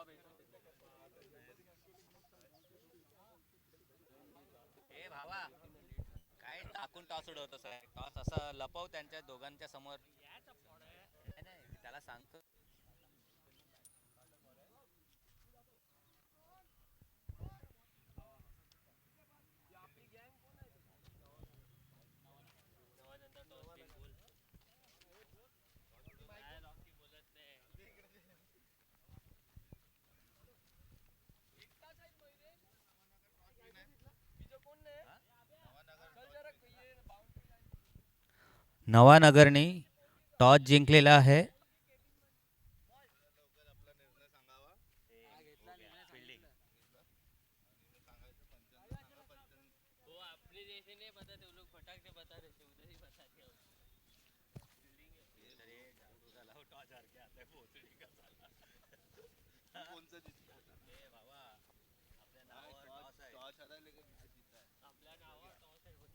ए भावा, काय टाकून टॉस उडवतोस आहे? टॉस असं लपव त्यांच्या दोघांच्या समोर. नाही नाही, मी त्याला सांगतो. नवानगरने टॉस जिंकलेला आहे. फिल्डिंग. ए भावा, आपल्या नावावर टॉस आहे.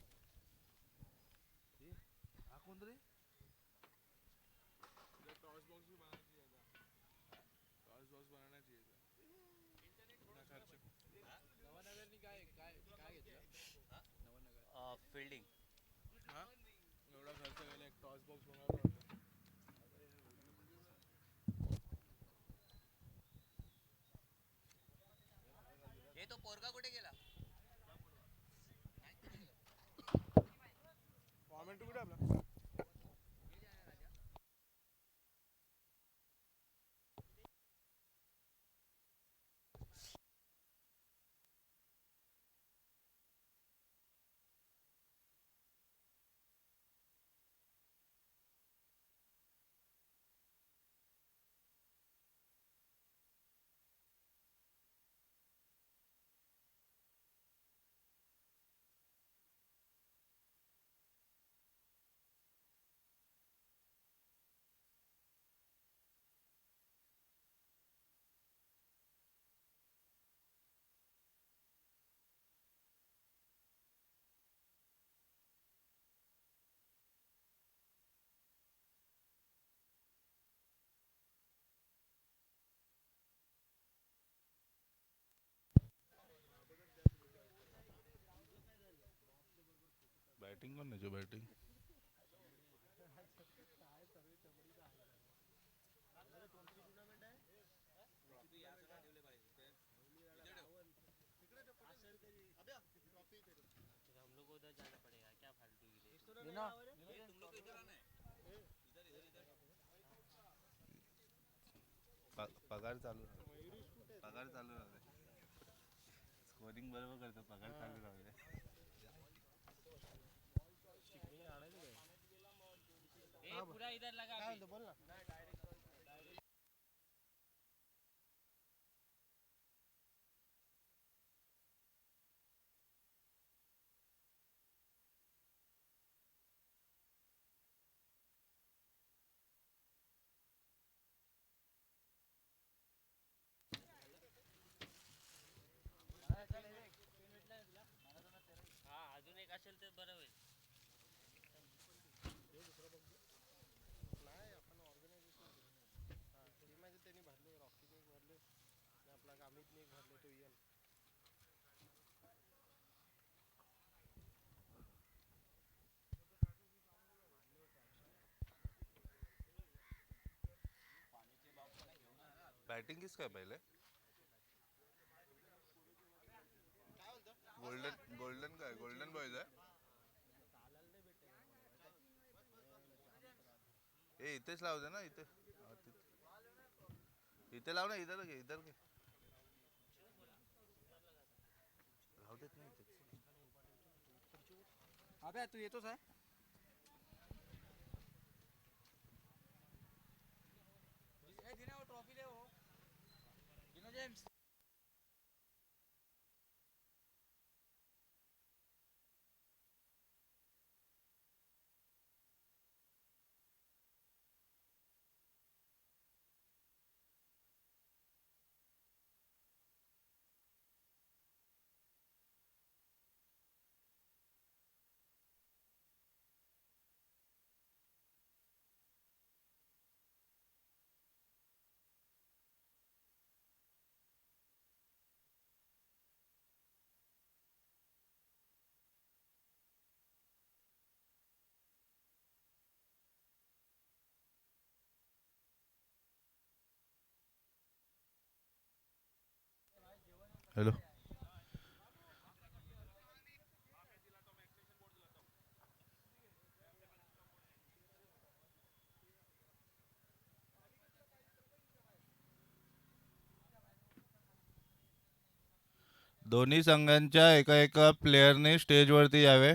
फिल्डिंग. हे तो पोरगा कुठे गेला? बैटिंग कौन है जो बैटिंग? पगार चालू पगार चालू राहू दे. स्कोरिंग बरोबर करतो, पगार चालू राहू दे. पूरा इधर लगा बोल ना. अजून एक असेल तर बरं होईल. बैटिंग किसका है पहले? गोल्डन गोल्डन का है, गोल्डन बॉयज है. ए इथेच लावू दे ना, इथे इथे लाव ना, इधर घे, इधर घे. राहू देत नाही इथेच. अबे तू येतोस आहे. ट्रॉफी दे हो. जेम्स. हॅलो. दोन्ही संघांच्या एका एका प्लेयरने स्टेजवरती यावे.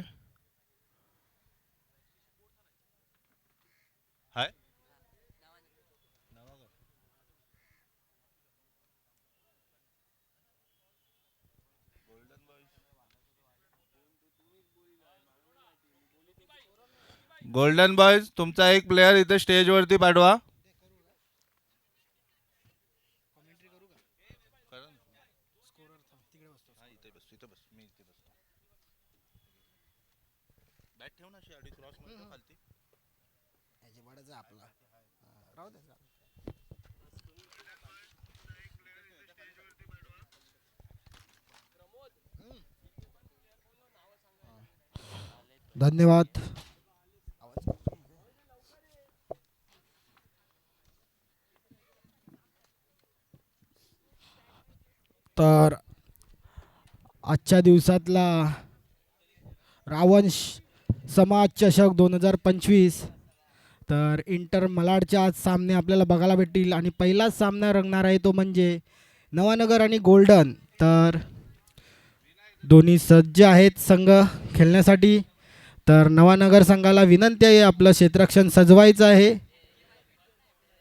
हाय गोल्डन बॉयज, तुमचा एक प्लेयर इथे स्टेजवरती पाठवा. बॅट ठेव ना, अडी क्रॉस मध्ये खालती. आपला राहू दे. धन्यवाद. तर आजच्या दिवसातला रावंश समाज चषक 2025, तर इंटर मलाडचे आज सामने आपल्याला बघायला भेटतील. आणि पहिलाच सामना रंगणार आहे तो म्हणजे नवानगर आणि गोल्डन. तर दोन्ही सज्ज आहेत संघ खेळण्यासाठी. तर नवानगर संघाला विनंती आहे, आपलं क्षेत्ररक्षण सजवायचं आहे.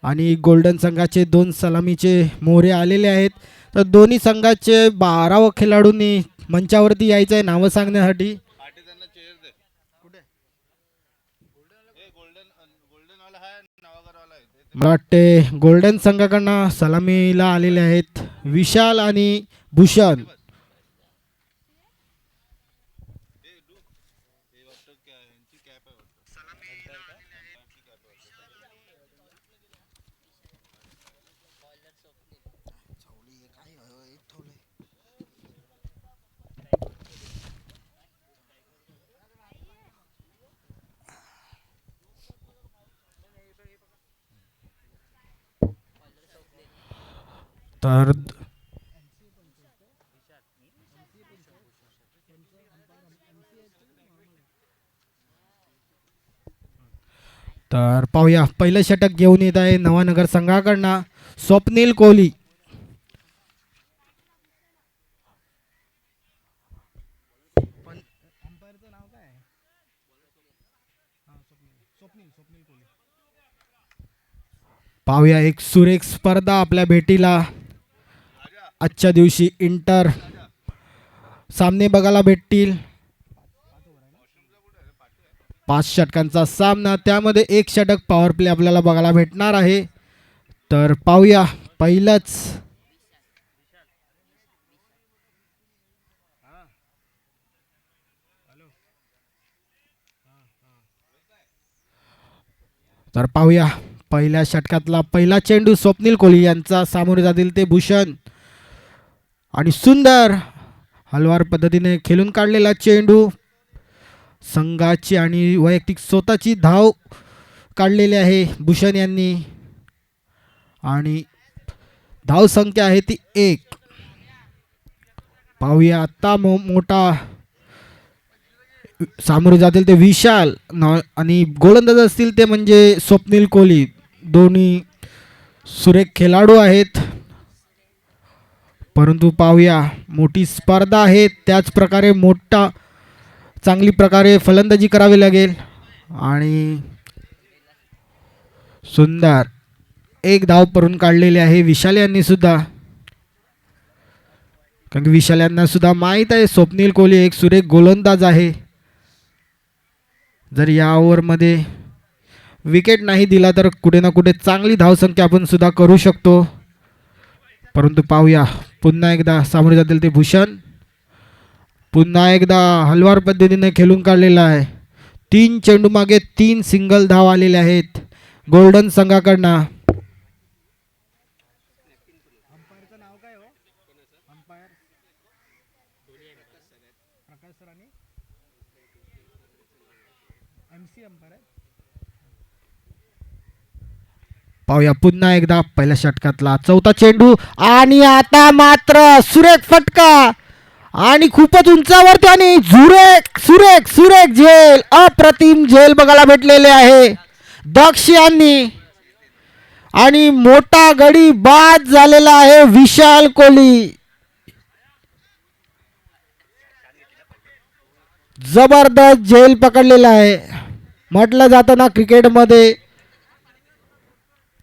आणि गोल्डन संघाचे 2 सलामीचे मोहरे आलेले आहेत. तर दोन्ही संघाचे 12 खेळाडूंनी मंचावरती यायचं आहे नावं सांगण्यासाठी. मला वाटते गोल्डन संघाकडनं सलामीला आलेले आहेत विशाल आणि भूषण. तर तर पाहूया, पहिलं षटक घेऊन येत आहे नवानगर संघाकडनं स्वप्नील कोहली. पाहूया, एक सुरेख स्पर्धा आपल्या भेटीला आजच्या दिवशी इंटर सामने बघायला भेटतील. 5 षटकांचा सामना, त्यामध्ये 1 षटक पॉवर प्ले आपल्याला बघायला भेटणार आहे. तर पाहूया पहिलंच. तर पाहूया पहिल्या षटकातला पहिला चेंडू स्वप्नील कोहली यांचा सामोरे जातील ते भूषण. आणि सुंदर हलवार पद्धतीने खेळून काढलेला चेंडू, संघाची आणि वैयक्तिक स्वतःची धाव काढलेली आहे भूषण यांनी. आणि धाव संख्या आहे ती 1. पाहूया आता मोठा सामोरे जातील ते विशाल आणि गोलंदाज असतील ते म्हणजे स्वप्नील कोहली. दोन्ही सुरेख खेळाडू आहेत, परंतु पाहूया मोठी स्पर्धा आहे, त्याच प्रकारे मोठा चांगली प्रकारे फलंदाजी करावी लागेल. आणि सुंदर 1 धाव करून काढलेली आहे विशाल यांनी सुद्धा. कारण की विशाल यांना सुद्धा माहीत आहे स्वप्नील कोहली एक सुरेख गोलंदाज आहे. जर या ओव्हरमध्ये विकेट नाही दिला तर कुठे ना कुठे चांगली धावसंख्या आपण सुद्धा करू शकतो. परंतु पाहूया, पुन्हा एकदा सामोरे जातील ते भूषण. पुन्हा एकदा हलवार पद्धतीने खेळून काढलेला आहे. 3 चेंडू मागे 3 सिंगल धाव आलेले आहेत गोल्डन संघाकडनं. पाहूया पुन्हा एकदा पहिल्या षटकातला चौथा चेंडू आणि आता मात्र सुरेख फटका आणि खूपच उंचावरती आणि सुरेख सुरेख सुरेख झेल, अप्रतिम झेल बघायला भेटलेले आहे दक्ष यांनी आणि मोठा गडी बाद झालेला आहे विशाल कोहली. जबरदस्त झेल पकडलेला आहे. म्हटलं जातं ना क्रिकेटमध्ये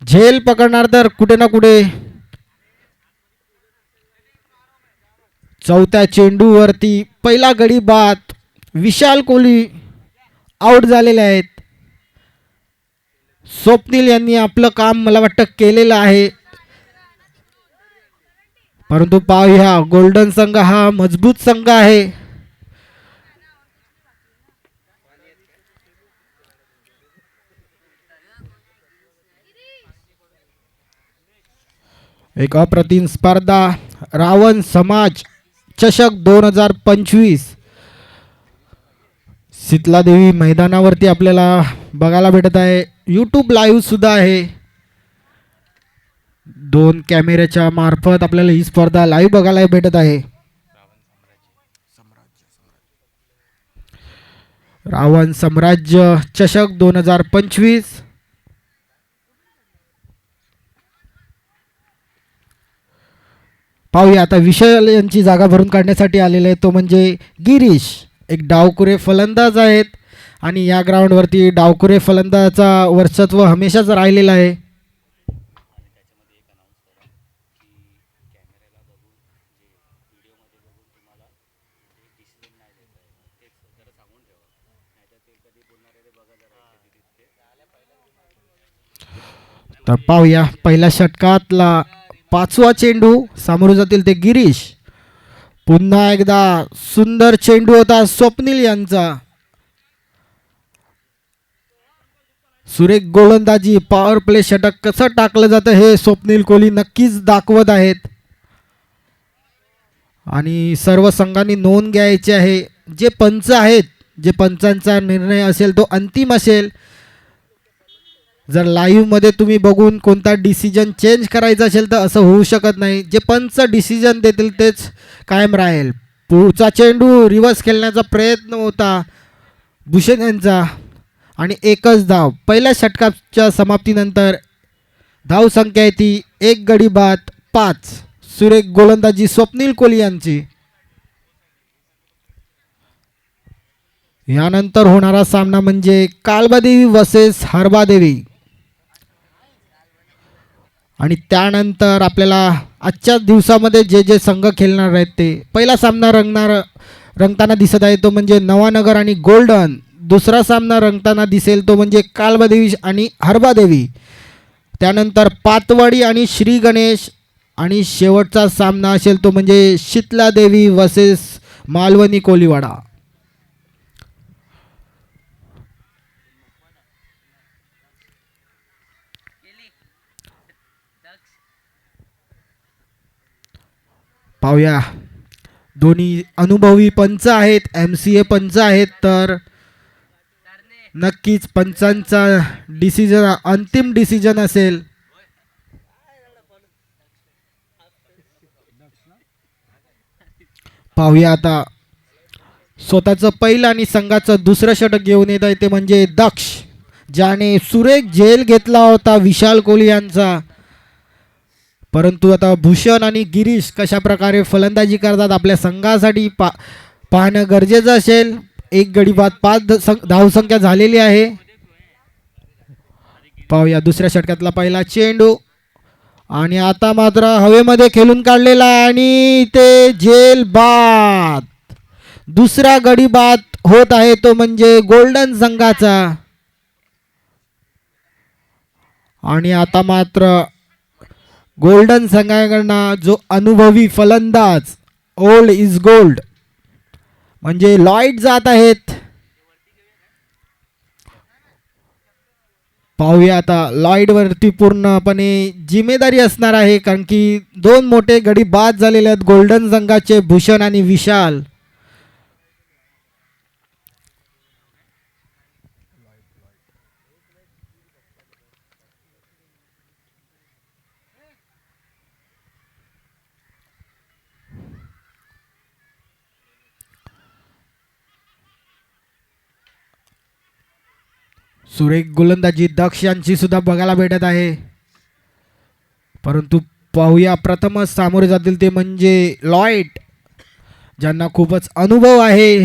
झेल पकडणार तर कुठे ना कुठे. चौथ्या चेंडूवरती पहिला गडी बाद, विशाल कोहली आउट झालेले आहेत. स्वप्नील यांनी आपलं काम मला वाटतं केलेलं आहे, परंतु पाहूया गोल्डन संघ हा मजबूत संघ आहे. एक अप्रतिम स्पर्धा रावण समाज चषक 2025 शीतलादेवी मैदानावरती आपल्याला बघायला भेटत आहे. यूट्यूब लाईव्ह सुद्धा आहे. 2 कॅमेऱ्याच्या मार्फत आपल्याला ही स्पर्धा लाईव्ह बघायला भेटत आहे. रावण साम्राज्य चषक 2025. पाहूया आता विशाल यांची जागा भरून काढण्यासाठी आलेले आहे तो म्हणजे गिरीश. एक डावकुरे फलंदाज आहेत आणि या ग्राउंडवरती डावकुरे फलंदाजाचा वर्चस्व हमेशाच राहिलेला आहे. तर पाहूया पहिल्या षटकातला 5वा चेंडू सामोरं जातील ते गिरीश. पुन्हा एकदा सुंदर चेंडू होता स्वप्नील यांचा. सुरेख गोलंदाजी, पॉवर प्ले षटक कसं टाकलं जातं हे स्वप्नील कोहली नक्कीच दाखवत आहेत. आणि सर्व संघांनी नोंद घ्यायची आहे. जे पंच आहेत, जे पंचांचा निर्णय असेल तो अंतिम असेल. जर लाईव्हमध्ये तुम्ही बघून कोणता डिसिजन चेंज करायचा असेल तर असं होऊ शकत नाही. जे पंच डिसिजन देतील तेच कायम राहील. पुढचा चेंडू रिव्हर्स खेळण्याचा प्रयत्न होता भूषण यांचा आणि एकच धाव. पहिल्या षटकाच्या समाप्तीनंतर धावसंख्या आहे ती 1 गडी बाद 5. सुरेख गोलंदाजी स्वप्नील कोहली यांची. यानंतर होणारा सामना म्हणजे कालबादेवी वर्सेस हरबादेवी. आणि त्यानंतर आपल्याला आजच्याच दिवसामध्ये जे जे संघ खेळणार आहेत ते पहिला सामना रंगताना दिसत आहे तो म्हणजे नवानगर आणि गोल्डन. दुसरा सामना रंगताना दिसेल तो म्हणजे कालबादेवी आणि हरबादेवी. त्यानंतर पातवाडी आणि श्री गणेश. आणि शेवटचा सामना असेल तो म्हणजे शीतलादेवी वर्सेस मालवणी कोलीवाडा. पाहूया दोन्ही अनुभवी पंच आहेत, MCA पंच आहेत. तर नक्कीच पंचांचा डिसिजन अंतिम डिसिजन असेल. पाहूया आता स्वतःचं पहिलं आणि संघाचं दुसरं षटक घेऊन येत आहे ते म्हणजे दक्ष, ज्याने सुरेख झेल घेतला होता विशाल कोहली यांचा. परंतु आता भूषण आणि गिरीश कशा प्रकारे फलंदाजी करतात आपल्या संघासाठी पाहणं गरजेचं असेल. 1 गडी बाद 5 धावसंख्या झालेली आहे. पाहूया दुसऱ्या षटकातला पहिला चेंडू आणि आता मात्र हवेमध्ये खेळून काढलेला आणि ते झेल बाद. दुसरा गडी बाद होत आहे तो म्हणजे गोल्डन संघाचा. आणि आता मात्र गोल्डन संघाकडनं जो अनुभवी फलंदाज ओल्ड इज गोल्ड म्हणजे लॉईड जात आहेत. पाहूया आता लॉईडवरती पूर्णपणे जिम्मेदारी असणार आहे, कारण की 2 मोठे गडी बाद झालेले आहेत गोल्डन संघाचे, भूषण आणि विशाल. सुरेख गोलंदाजी दक्ष यांची सुद्धा बघायला भेटत आहे. परंतु पाहूया प्रथमच सामोरे जातील ते म्हणजे लॉयड, ज्यांना खूपच अनुभव आहे.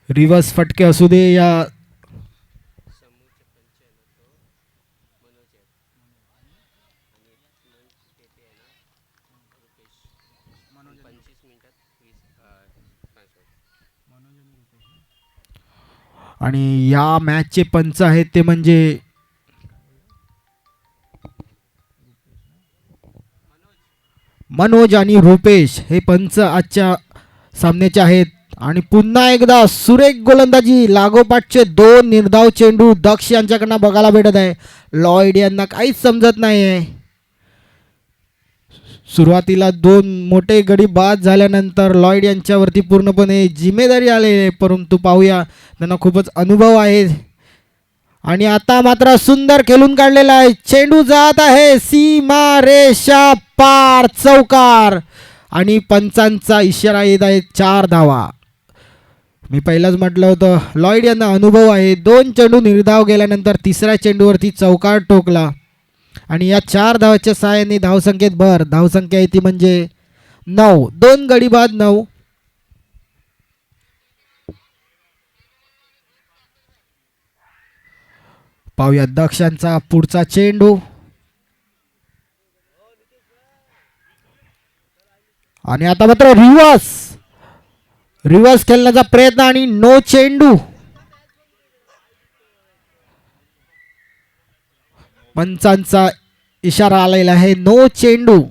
रिव्हर्स फटके असू दे या आणि या मॅचचे पंच आहेत ते म्हणजे मनोज आणि रुपेश हे पंच आजच्या सामन्याचे आहेत. आणि पुन्हा एकदा सुरेख गोलंदाजी, लागोपाठचे 2 निर्धाव चेंडू दक्ष यांच्याकडनं बघायला भेटत आहे. लॉयड यांना काहीच समजत नाही आहे. सुरुवातीला 2 मोठे गडी बाद झाल्यानंतर लॉयड यांच्यावरती पूर्णपणे जिम्मेदारी आलेली आहे. परंतु पाहूया, त्यांना खूपच अनुभव आहे. आणि आता मात्र सुंदर खेळून काढलेला आहे. चेंडू जात आहे सीमा रेषा पार, चौकार. आणि पंचांचा इशारा येत आहे 4 धावा. मी पहिलाच म्हटलं होतं लॉयड यांना अनुभव आहे. 2 चेंडू निर्धाव गेल्यानंतर तिसऱ्या चेंडूवरती चौकार ठोकला आणि या 4 धावाच्या सहाय्याने धावसंख्येत भर. धावसंख्या आहे ती म्हणजे 9. 2 गडी बाद 9. पाहूया दक्षांचा पुढचा चेंडू. आणि आता मात्र रिव्हर्स खेळण्याचा प्रयत्न आणि नो चेंडू. पंचांचा इशारा आलेला आहे नो चेंडू.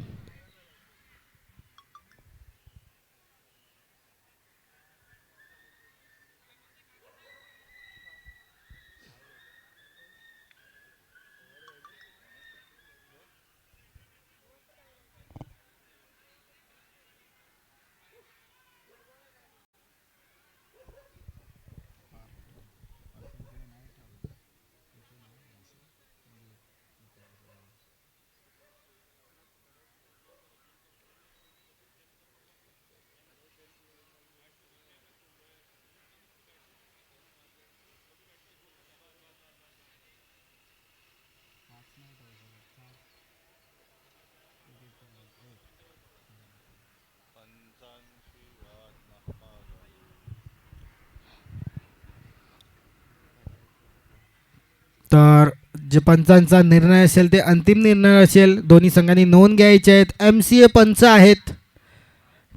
तर जे पंचांचा निर्णय असेल ते अंतिम निर्णय असेल. दोन्ही संघांनी नोंद घ्यायचे आहेत. MCA पंच आहेत,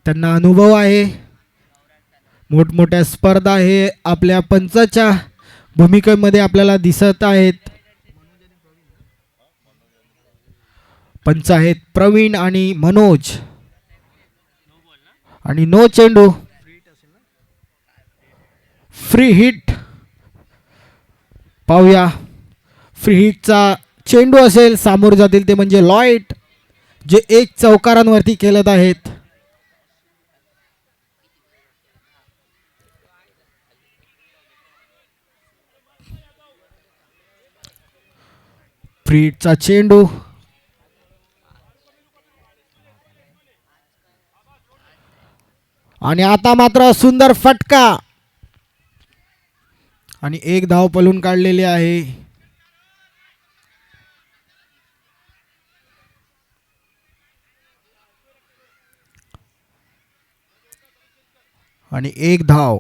त्यांना अनुभव आहे. मोठमोठ्या स्पर्धा हे आपल्या पंचाच्या भूमिकेमध्ये आपल्याला दिसत आहेत. पंच आहेत प्रवीण आणि मनोज. आणि नो चेंडू, फ्री हिट. पाहूया, फ्री हिटचा चेंडू असेल. सामोरे जातील ते म्हणजे लॉयड, जे 1 चौकारांवरती खेळत आहेत. फ्री हिटचा चेंडू. आणि आता मात्र सुंदर फटका आणि 1 धाव पळून काढलेली आहे. आणि 1 धाव.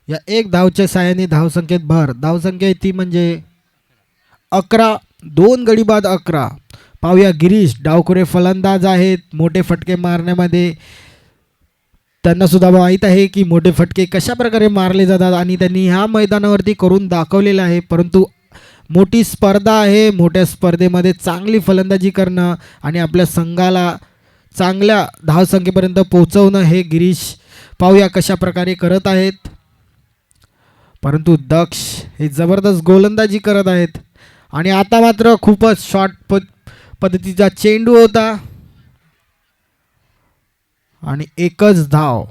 या 1 धावच्या साहाय्याने धावसंख्येत भर. धावसंख्या ती म्हणजे 11. 2 गडी बाद 11. पाहूया गिरीश, डावखुरे फलंदाज आहेत. मोठे फटके मारण्यामध्ये त्यांना सुद्धा माहीत आहे की मोठे फटके कशा प्रकारे मारले जातात आणि त्यांनी ह्या मैदानावरती करून दाखवलेलं आहे. परंतु मोठी स्पर्धा आहे. मोठ्या स्पर्धेमध्ये चांगली फलंदाजी करणं आणि आपल्या संघाला चांगल्या धावसंख्येपर्यंत पोहोचवणं हे गिरीश पाहूया कशा प्रकारे करत आहेत. परंतु दक्ष हे जबरदस्त गोलंदाजी करत आहेत. आणि आता मात्र खूपच शॉर्ट पद्धतीचा चेंडू होता आणि 1च धाव.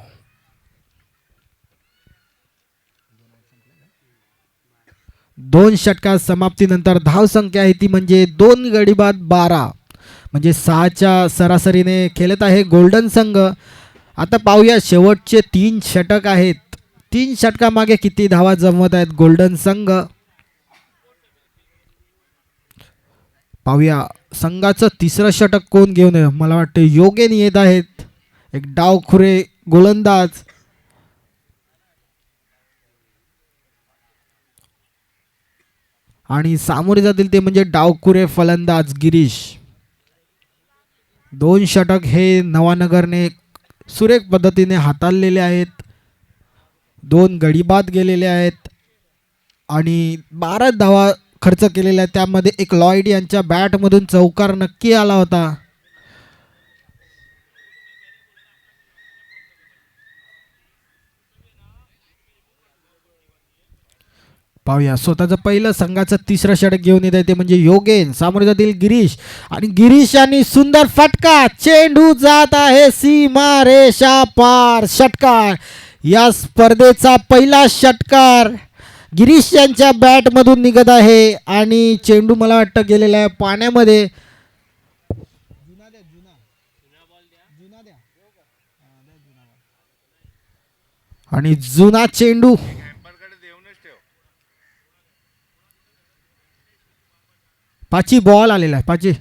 दोन षटकार समाप्तीनंतर धावसंख्या आहे ती म्हणजे 2 गडी बाद 12. म्हणजे 6च्या सरासरीने खेळत आहे गोल्डन संघ. आता पाहूया शेवटचे 3 षटक आहेत 3 षटकामागे किती धावा जमवत आहेत गोल्डन संघ पाहूया. संघाचं तिसरं षटक कोण घेऊन आहे? मला वाटतं योगेन येत आहेत. एक डावखुरे गोलंदाज. आणि सामोरे जातील ते म्हणजे डावखुरे फलंदाज गिरीश. 2 षटक हे नवानगरने सुरेख पद्धतीने हाताळलेले आहेत. 2 गडी बाद गेलेले आहेत आणि 12 धावा खर्च केलेला आहे. त्यामध्ये एक लॉयड यांच्या बॅटमधून चौकार नक्की आला होता. पाहूया स्वतःचं पहिलं संघाचं तिसरं षटक घेऊन येत आहे ते म्हणजे योगेन. सामोरे जातील गिरीश आणि गिरीश यांनी सुंदर फटका. चेंडू जात आहे सीमा रेषा पार. षटकार. या स्पर्धेचा पहिला षटकार गिरीश यांच्या बॅटमधून निघत आहे आणि चेंडू मला वाटतं गेलेला आहे पाण्यामध्ये. आणि जुना चेंडू हॅम्परकडे देऊनच ठेव. पाची बॉल आलेला आहे. पाची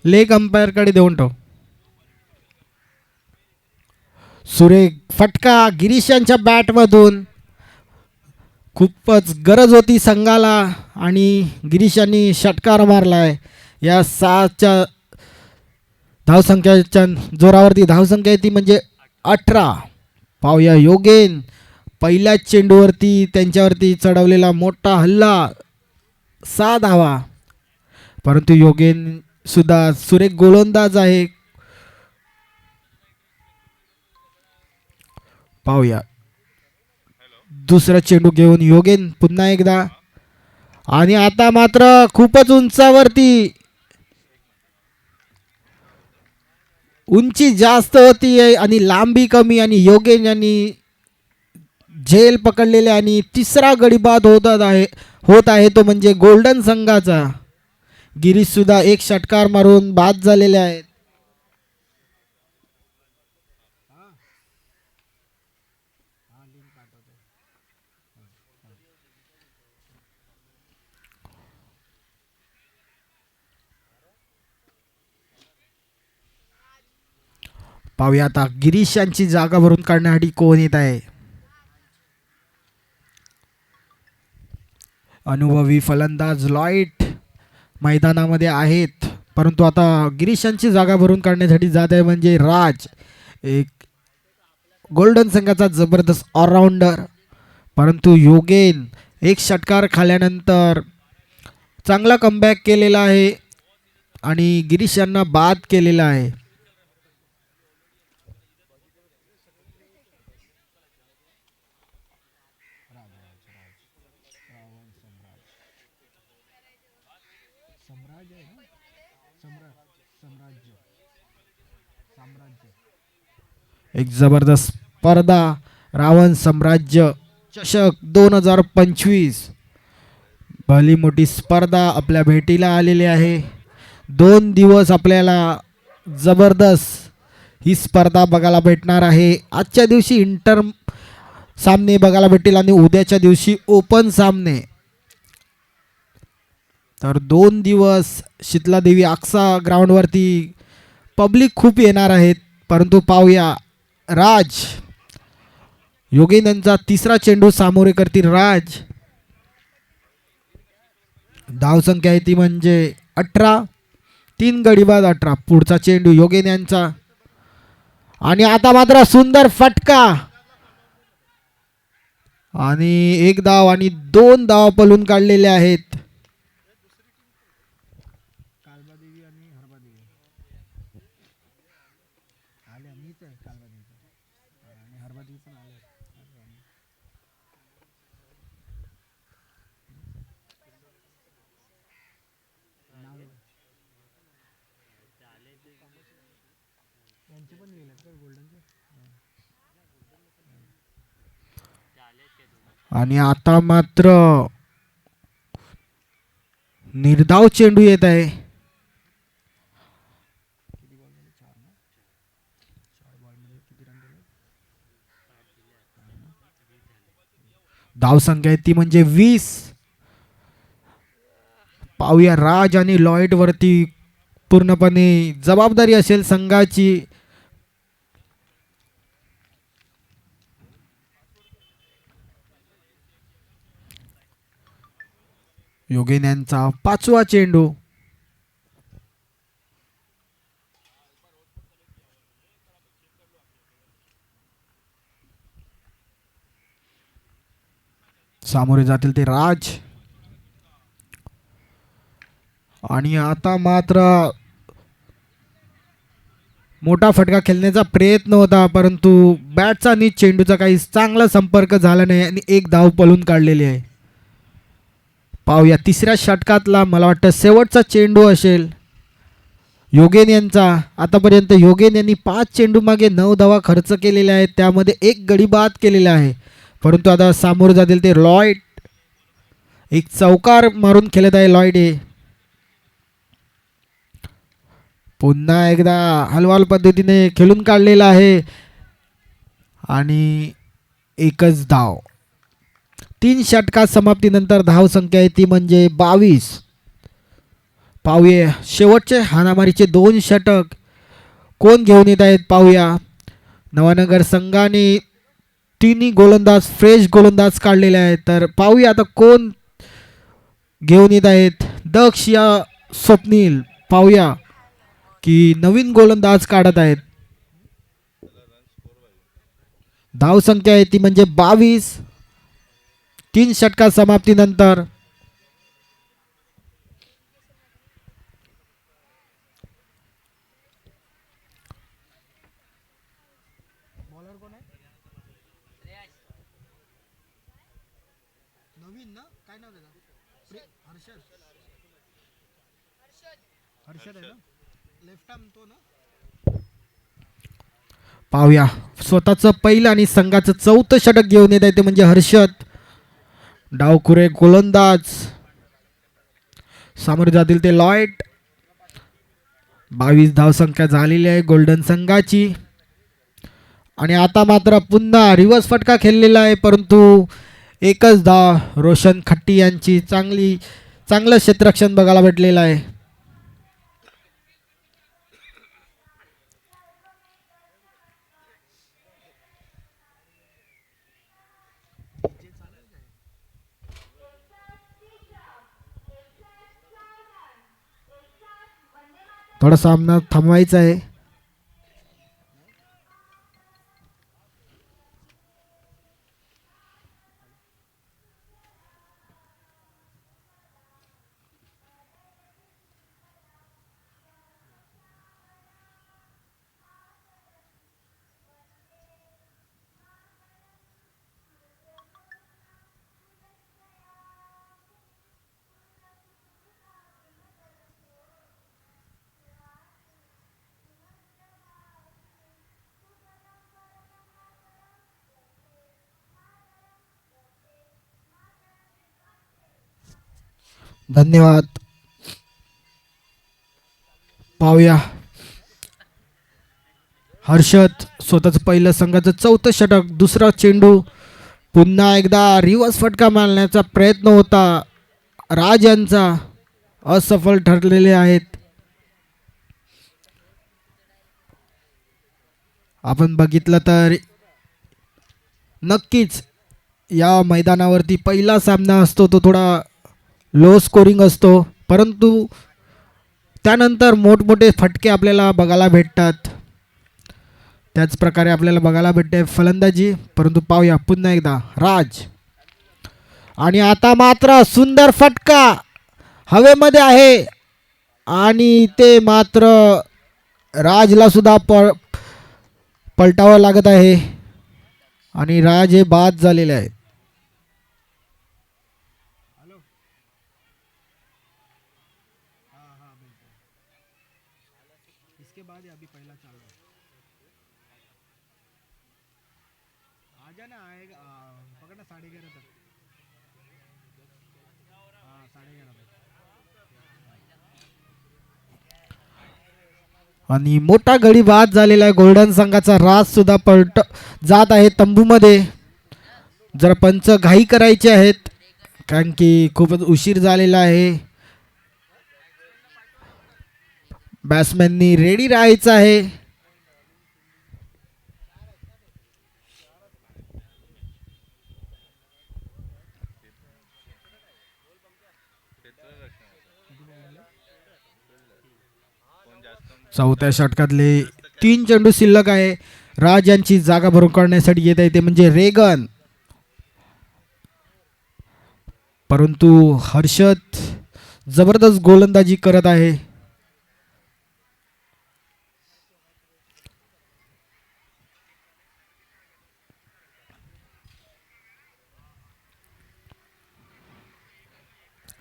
लेग अंपायरकडे देऊन ठेव. सुरेख फटका गिरीश यांच्या बॅटमधून. खूपच गरज होती संघाला आणि गिरीश यांनी षटकार मारलाय. या 6च्या धावसंख्येच्या जोरावरती धावसंख्या ती म्हणजे 18. पाहूया योगेन पहिल्याच चेंडूवरती त्यांच्यावरती चढवलेला मोठा हल्ला. 6 धावा. परंतु योगेन सुद्धा सुरेख गोलंदाज आहे. पाहूया दुसरा चेंडू घेऊन योगेन पुन्हा एकदा. आणि आता मात्र खूपच उंचावरती. उंची जास्त होती आणि लांबी कमी आणि योगेन यांनी झेल पकडलेले आणि तिसरा गडी बाद होत आहे तो म्हणजे गोल्डन संघाचा. गिरीश सुद्धा एक षटकार मारून बाद झालेले आहेत. पाहूया आता गिरीश यांची जागा भरून काढण्यासाठी कोण येत आहे. अनुभवी फलंदाज लॉइट मैदानामध्ये आहेत. परंतु आता गिरीश यांची जागा भरून काढण्यासाठी जात आहे म्हणजे राज. एक गोल्डन संघाचा जबरदस्त ऑलराऊंडर. परंतु योगेन एक षटकार खाल्यानंतर चांगला कमबॅक केलेला आहे आणि गिरीश यांना बाद केलेला आहे. एक जबरदस्त स्पर्धा रावण साम्राज्य चषक 2025. भली मोठी स्पर्धा आपल्या भेटीला आलेली आहे. 2 दिवस आपल्याला जबरदस्त ही स्पर्धा बघायला भेटणार आहे. आजच्या दिवशी इंटर सामने बघायला भेटतील आणि उद्याच्या दिवशी ओपन सामने. तर 2 दिवस शीतलादेवी आक्सा ग्राउंडवरती पब्लिक खूप येणार आहेत. परंतु पाहूया राज योगेन यांचा तिसरा चेंडू सामोरे करतील राज. धावसंख्या आहे ती म्हणजे 18. 3 गडी बाद 18. पुढचा चेंडू योगेन यांचा आणि आता मात्र सुंदर फटका आणि 1 धाव आणि 2 धाव पलून काढलेले आहेत. आणि आता मात्र निर्धाव चेंडू येत आहे. धावसंख्या आहे ती म्हणजे 20. पाहूया राज आणि लॉइड वरती पूर्णपणे जबाबदारी असेल संघाची. योगेन यांचा 5वा चेंडू. सामोरे जातील ते राज. आणि आता मात्र मोठा फटका खेळण्याचा प्रयत्न होता, परंतु बॅटचा आणि चेंडूचा काही चांगला संपर्क झाला नाही आणि एक धाव पळून काढलेली आहे. पाहूया तिसऱ्या षटकातला मला वाटतं शेवटचा चेंडू असेल योगेन यांचा. आतापर्यंत योगेन यांनी 5 चेंडू मागे 9 धावा खर्च केलेल्या आहेत, त्यामध्ये एक गडी बाद केलेला आहे. परंतु आता सामोरे जातील ते लॉइड. एक चौकार मारून खेळत आहे लॉइड हे. पुन्हा एकदा हलवाल पद्धतीने खेळून काढलेला आहे आणि एकच धाव. 3 षटकात समाप्तीनंतर धावसंख्या आहे ती म्हणजे 22. पाहूया शेवटचे हाणामारीचे 2 षटक कोण घेऊन येत आहेत पाहूया. नवानगर संघाने तिन्ही गोलंदाज फ्रेश गोलंदाज काढलेले आहेत, तर पाहूया आता कोण घेऊन येत आहेत. दक्ष या स्वप्नील पाहूया की नवीन गोलंदाज काढत आहेत. धावसंख्या आहे ती म्हणजे 22. 3 षटकात समाप्तीनंतर नवीन ना काय नाव त्याचं? हर्षद आहे ना, लेफ्ट आर्म तो ना. पाहूया स्वतःचं पहिलं आणि संघाचं 4थं षटक घेऊन येत आहे ते म्हणजे हर्षद. डावखुरे गोलंदाज. सामोरे जातील ते लॉइड. 22 धावसंख्या झालेली आहे गोल्डन संघाची. आणि आता मात्र पुन्हा रिव्हर्स फटका खेळलेला आहे, परंतु एकच धाव रोशन खट्टी यांची. चांगलं क्षेत्ररक्षण बघायला भेटलेलं आहे. थोडा सामना थांबवायचा आहे. धन्यवाद. पाहूया हर्षद स्वतःच पहिलं संघाचं 4थं षटक. दुसरा चेंडू पुन्हा एकदा रिव्हर्स फटका मारण्याचा प्रयत्न होता राज यांचा, असफल ठरलेले आहेत. आपण बघितलं तर नक्कीच या मैदानावरती पहिला सामना असतो तो थोडा लो स्कोरिंग असतो, परंतु त्यानंतर मोठमोठे फटके आपल्याला बघायला भेटतात. त्याच प्रकारे आपल्याला बघायला भेटते फलंदाजी. परंतु पाहूया पुन्हा एकदा राज. आणि आता मात्र सुंदर फटका हवेमध्ये आहे आणि ते मात्र राजला सुद्धा पलटावं लागत आहे आणि राज हे बाद झालेले आहेत. इसके बाद अभी पहला चाल रहा है. आ जाना आएगा पकड़ना 11:30 तक. हाँ 11:30 तक. आणि मोठा गडी बाद झालेला आहे. गोल्डन संघाचा राज सुद्धा पलट जात आहे तंबूमध्ये. जरा पंच घाई करायचे आहेत कारण की खूपच उशीर झालेला आहे. बॅट्समॅननी रेडी राहायचं आहे. चौथ्या षटकातले 3 चेंडू शिल्लक आहे. राज यांची जागा भरून काढण्यासाठी येत आहे ते म्हणजे रेगन, परंतु हर्षद जबरदस्त गोलंदाजी करत आहे.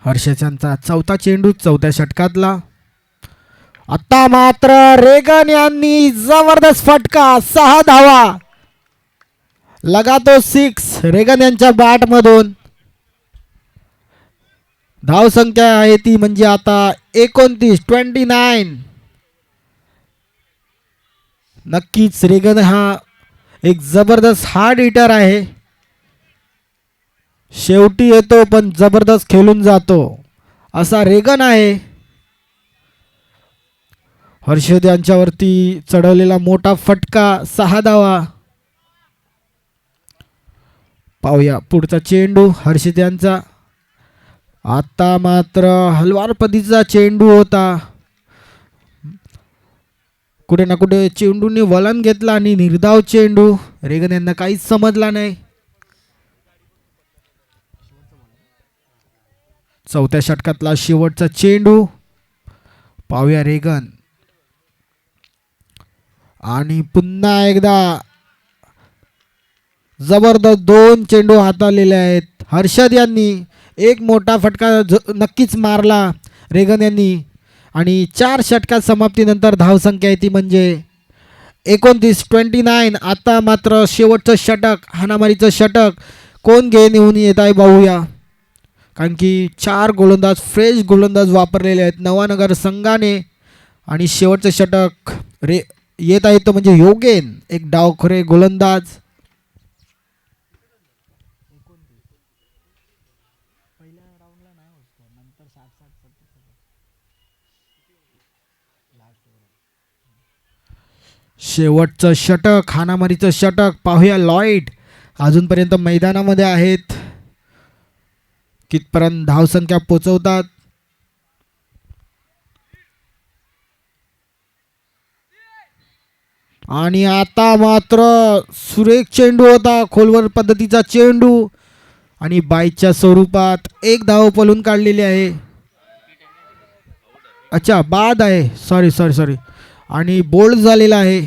हर्षद यांचा चौथा चेंडू चौथ्या षटकातला. आता मात्र रेगन यांनी जबरदस्त फटका, 6 धावा, लगातो 6 रेगन यांच्या बॅट मधून. धाव संख्या आहे ती म्हणजे आता 29. नक्कीच रेगन हा एक जबरदस्त हार्ड हिटर आहे. शेवटी येतो पण जबरदस्त खेळून जातो असा रेगन आहे. हर्षद यांच्यावरती चढवलेला मोठा फटका, 6 धावा. पाहूया पुढचा चेंडू हर्षद यांचा. आता मात्र हलवार पद्धतीचा चेंडू होता. कुठे ना कुठे चेंडूने वलन घेतला आणि निर्धाव चेंडू. रेगन यांना काहीच समजला नाही. चौथ्या षटकातला शेवटचा चेंडू. पाहूया रेगन आणि पुन्हा एकदा जबरदस्त 2 चेंडू हाताळलेले आहेत. हर्षद यांनी एक मोठा फटका नक्कीच मारला रेगन यांनी आणि 4 षटकात समाप्तीनंतर धावसंख्या येते म्हणजे 29. आता मात्र शेवटचं षटक, हाणामारीचं षटक कोण घेऊन येत आहे पाहूया. कारण की 4 गोलंदाज, फ्रेश गोलंदाज वापरलेले आहेत नवानगर संघाने आणि शेवटचं षटक येत आहे तो म्हणजे योगेन, एक डावखोरे गोलंदाज. शेवटचं षटक, हाणामारीचं षटक. पाहूया लॉईड अजूनपर्यंत मैदानामध्ये आहेत, कितपर्यंत धावसंख्या पोचवतात. आणि आता मात्र सुरेख चेंडू होता, खोलवर पद्धतीचा चेंडू आणि बाईच्या स्वरूपात 1 धाव पळून काढलेली आहे. अच्छा, बाद आहे, सॉरी आणि बोल्ड झालेला आहे.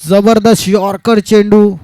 जबरदस्त यॉर्कर चेंडू.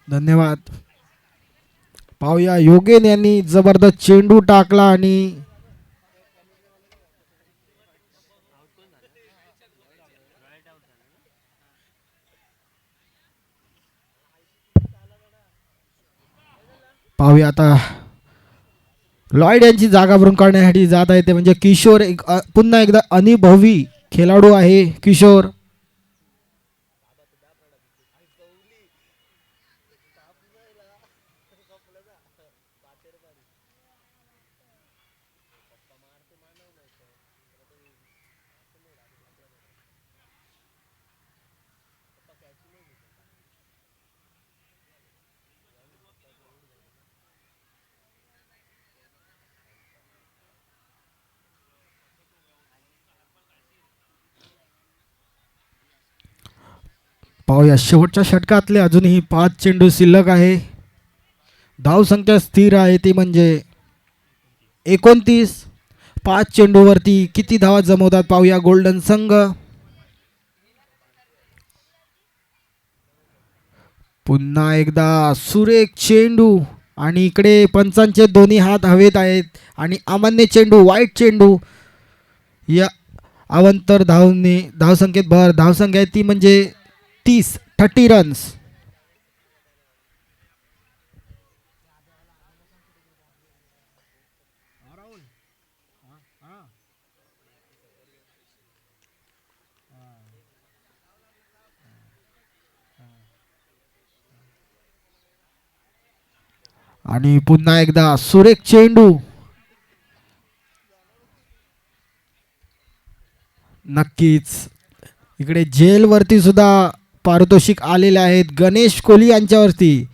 धन्यवाद. पाहूया योगेन यांनी जबरदस्त चेंडू टाकला आणि पाहूया आता लॉईड यांची जागा भरून काढण्यासाठी जात आहे ते म्हणजे किशोर. पुन्हा एकदा अनुभवी खेळाडू आहे किशोर. पाहूया शेवटच्या षटकातले अजूनही 5 चेंडू शिल्लक आहे. धावसंख्या स्थिर आहे ती म्हणजे 29. 5 चेंडूवरती किती धावा जमवतात पाहूया गोल्डन संघ. पुन्हा एकदा सुरेख चेंडू आणि इकडे पंचांचे दोन्ही हात हवेत आहेत आणि अमान्य चेंडू वाईट चेंडू. या अवंतर धावसंख्येत भर. धावसंख्या आहे ती म्हणजे 30 रन्स. आणि पुन्हा एकदा सुरेख चेंडू. नक्कीच इकडे जेलवरती सुद्धा पारितोषिक आलेले आहेत गणेश कोहली यांच्यावरती.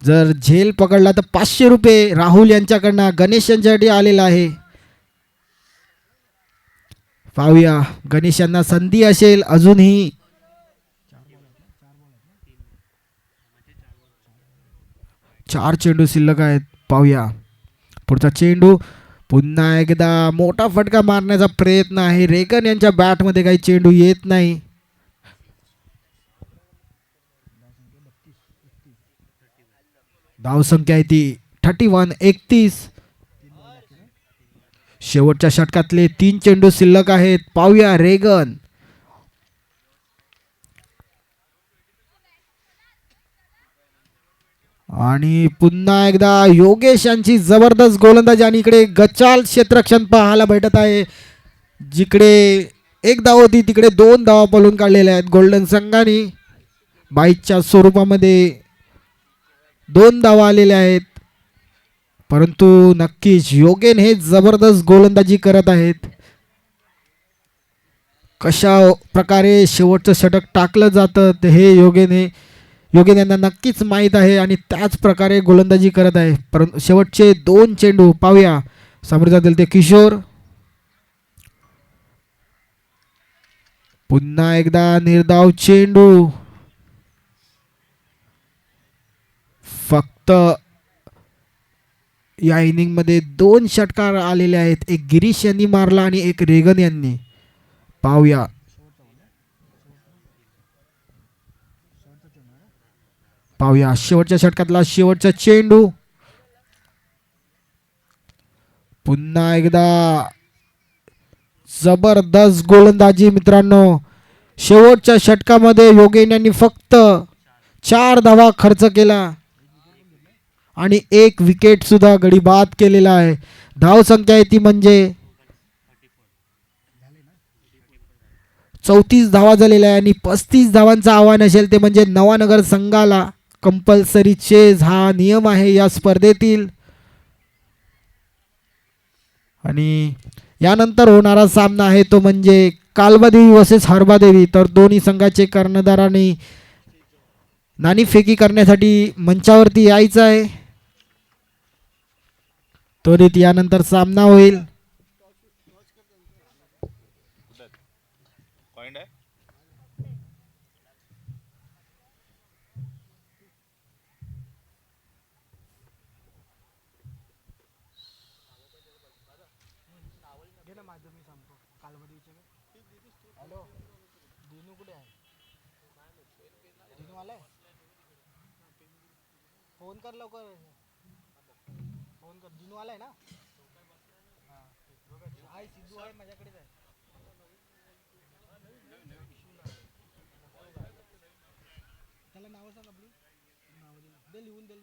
जर झेल पकडला तर 500 रुपये राहुल यांच्याकडनं गणेश यांच्यासाठी आलेला आहे. पाहूया गणेश यांना संधी असेल अजूनही. 4 चेंडू शिल्लक आहेत. पाहूया पुढचा चेंडू. पुन्हा एकदा मोठा फटका मारण्याचा प्रयत्न आहे. रेगन यांच्या बॅटमध्ये काही चेंडू येत नाही. धावसंख्या आहे ती 31. शेवटच्या षटकातले 3 चेंडू शिल्लक आहेत. पाहूया रेगन. आणि पुन्हा एकदा योगेश यांची जबरदस्त गोलंदाजी आणि इकडे गचाल क्षेत्ररक्षण पाहायला भेटत आहे. जिकडे 1 धाव होती तिकडे 2 धावा पळून काढलेल्या आहेत गोल्डन संघाने. 22च्या स्वरूपामध्ये 2 धावा आलेल्या आहेत. परंतु नक्कीच योगेन हे जबरदस्त गोलंदाजी करत आहेत. कशा प्रकारे शेवटचं षटक टाकलं जातं हे योगेन यांना नक्कीच माहीत आहे आणि त्याच प्रकारे गोलंदाजी करत आहे. परंतु शेवटचे 2 चेंडू पाहूया. समोरचा दिल ते किशोर. पुन्हा एकदा निर्धाव चेंडू. फक्त या इनिंगमध्ये 2 षटकार आलेले आहेत. एक गिरीश यांनी मारला आणि एक रेगन यांनी. पाहूया शेवटच्या षटकातला शेवटचा चेंडू. पुन्हा एकदा जबरदस्त गोलंदाजी मित्रांनो. शेवटच्या षटकामध्ये योगेन यांनी फक्त 4 धावा खर्च केला आणि 1 विकेट सुद्धा गडी बाद केलेला आहे. धावसंख्या आहे ती म्हणजे 34 धावा झालेल्या आहे आणि 35 धावांचं आव्हान असेल ते म्हणजे नवानगर संघाला. कंपल्सरी चेज हा नियम आहे या स्पर्धेतील. आणि यानंतर होणारा सामना आहे तो म्हणजे कालबादेवी वर्सेस हरबादेवी. तर दोन्ही संघाचे कर्णधारांनी नाणेफेकी करण्यासाठी मंचावरती यायचं आहे. त्वरित यानंतर सामना होईल. पॉइंट आहे. फोन कर लवकर. फोन कर. दिनू आलाय ना. हाय सिद्धू आहे माझ्याकडेच आहे. त्याला नाव सांग आपली. नाव दे लिहून दे.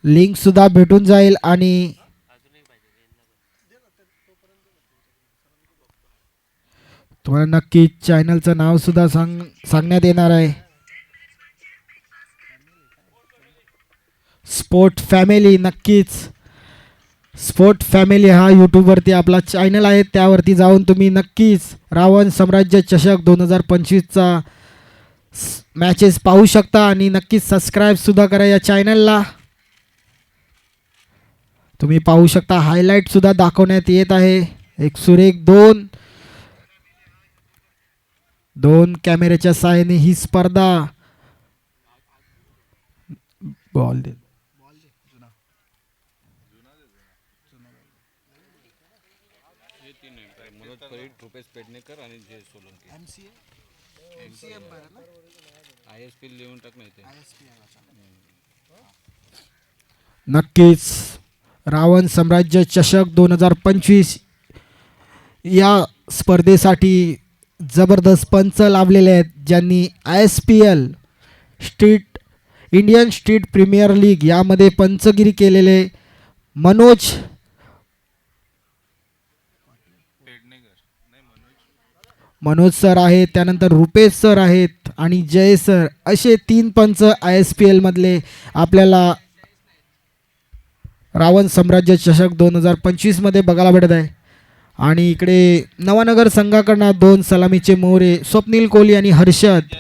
लिंक सुद्धा भेटून जाईल आणि तुम्हाला नक्कीच चॅनलचं नाव सुद्धा सांगण्यात येणार आहे. Sport family. नक्कीच स्पोर्ट फॅमिली हा यूट्यूबवरती आपला चॅनल आहे, त्यावरती जाऊन तुम्ही नक्कीच रावण साम्राज्य चषक 2025चा मॅचेस पाहू शकता आणि नक्कीच सबस्क्राईबसुद्धा करा या चॅनलला. तुम्ही पाहू शकता हायलाईटसुद्धा दाखवण्यात येत आहे. एक सुरेख दोन कॅमेऱ्याच्या सहाय्याने ही स्पर्धा. बॉल दे. हे तीन आहे काय? मनोज परीट, रुपेश पेडणेकर आणि जय सोलंकी. ISP लिहून टाक नाही ते. नक्कीच रावण साम्राज्य चषक 2025 या स्पर्धेसाठी जबरदस्त पंच लावलेले आहेत, ज्यांनी ISPL Indian street premier league यामध्ये पंचगिरी केलेले मनोज सर आहेत, त्यानंतर रुपेश सर आहेत आणि जय सर, असे 3 पंच ISPL मधले आपल्याला रावण साम्राज्य चषक 2025 मध्ये बघायला भेटत आहे. आणि इकडे नवानगर संघाकडनं 2 सलामीचे मोहरे स्वप्नील कोहली आणि हर्षद.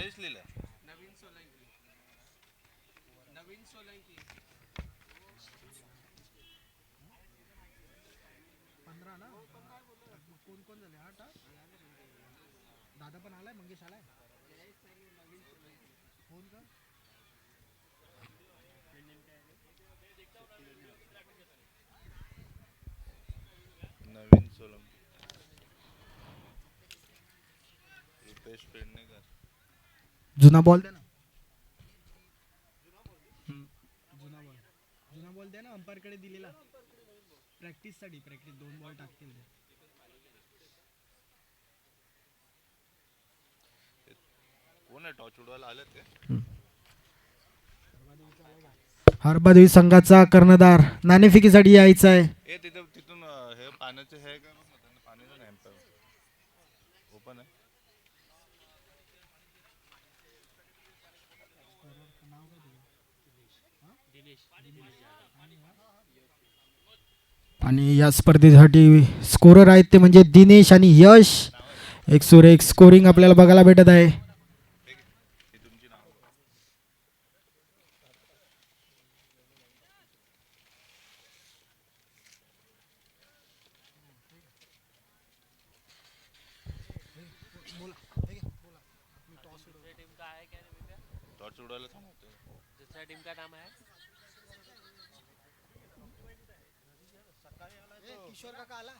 नवीन सोलंकी, रुपेश पेडणेकर. जुना बॉल द्या ना. जुना बॉल द्या ना, अंपायरकडे दिलेला प्रॅक्टिससाठी. 2 बॉल टाकतील. कोण आहे टॉच उडवायला आले ते? हरबादेवी संघाचा कर्णधार नाणेफेकीसाठी यायचा आहे. ए तिथून हे पाण्याचे हे का पाण्याचं नाही ओपन आहे. आणि या स्पर्धेसाठी स्कोरर आहेत ते म्हणजे दिनेश आणि यश. एक सुरेख स्कोरिंग आपल्याला बघायला भेटत आहे. टॉच उडवायला सांगतो. दुसऱ्या टीम का नाम आहे? किशोर काका आला.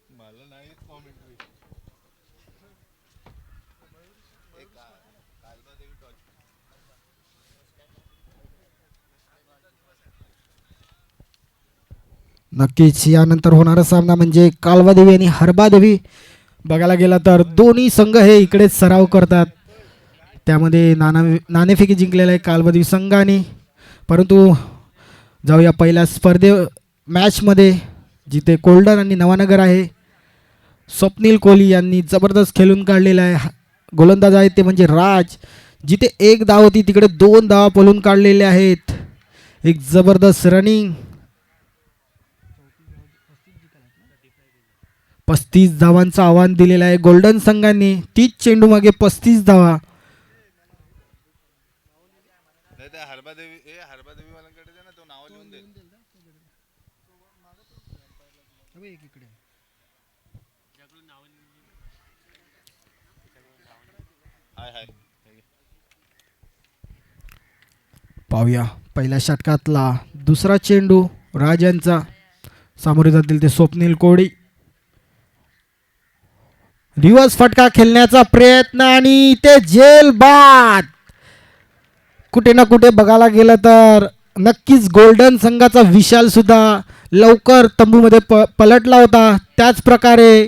मला नाही कॉमेंट्री. नक्कीच यानंतर होणारा सामना म्हणजे कालवादेवी आणि हरबादेवी. बघायला गेला तर दोन्ही संघ हे इकडेच सराव करतात. त्यामध्ये नाणेफेकी जिंकलेला आहे कालवादेवी संघाने. परंतु जाऊया पहिल्या मॅचमध्ये, जिथे कोल्डन आणि नवानगर आहे. स्वप्नील कोहली यांनी जबरदस्त खेळून काढलेला आहे. गोलंदाज आहेत ते म्हणजे राज. जिथे 1 धाव होती तिकडे 2 धावा पळून काढलेले आहेत. एक जबरदस्त रनिंग. 35 धावांचं आव्हान दिलेलं आहे गोल्डन संघाने. 30 चेंडू मागे 35 धावा. हरबादेवी वाल्यांकडे दे ना, तो नाव लिहून दे. हाय. पाहूया पहिल्या षटकातला दुसरा चेंडू राज यांचा, सामोरे जातील ते स्वप्नील कोळी. रिवर्स फटका खेळण्याचा प्रयत्न आणि ते जेल बाद. कुठे ना कुठे बघायला गेलं तर नक्कीच गोल्डन संघाचा विशाल सुद्धा लवकर तंबूमध्ये पलटला होता. त्याच प्रकारे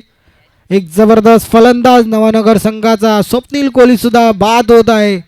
एक जबरदस्त फलंदाज नवानगर संघाचा स्वप्नील कोहली सुद्धा बाद होत आहे.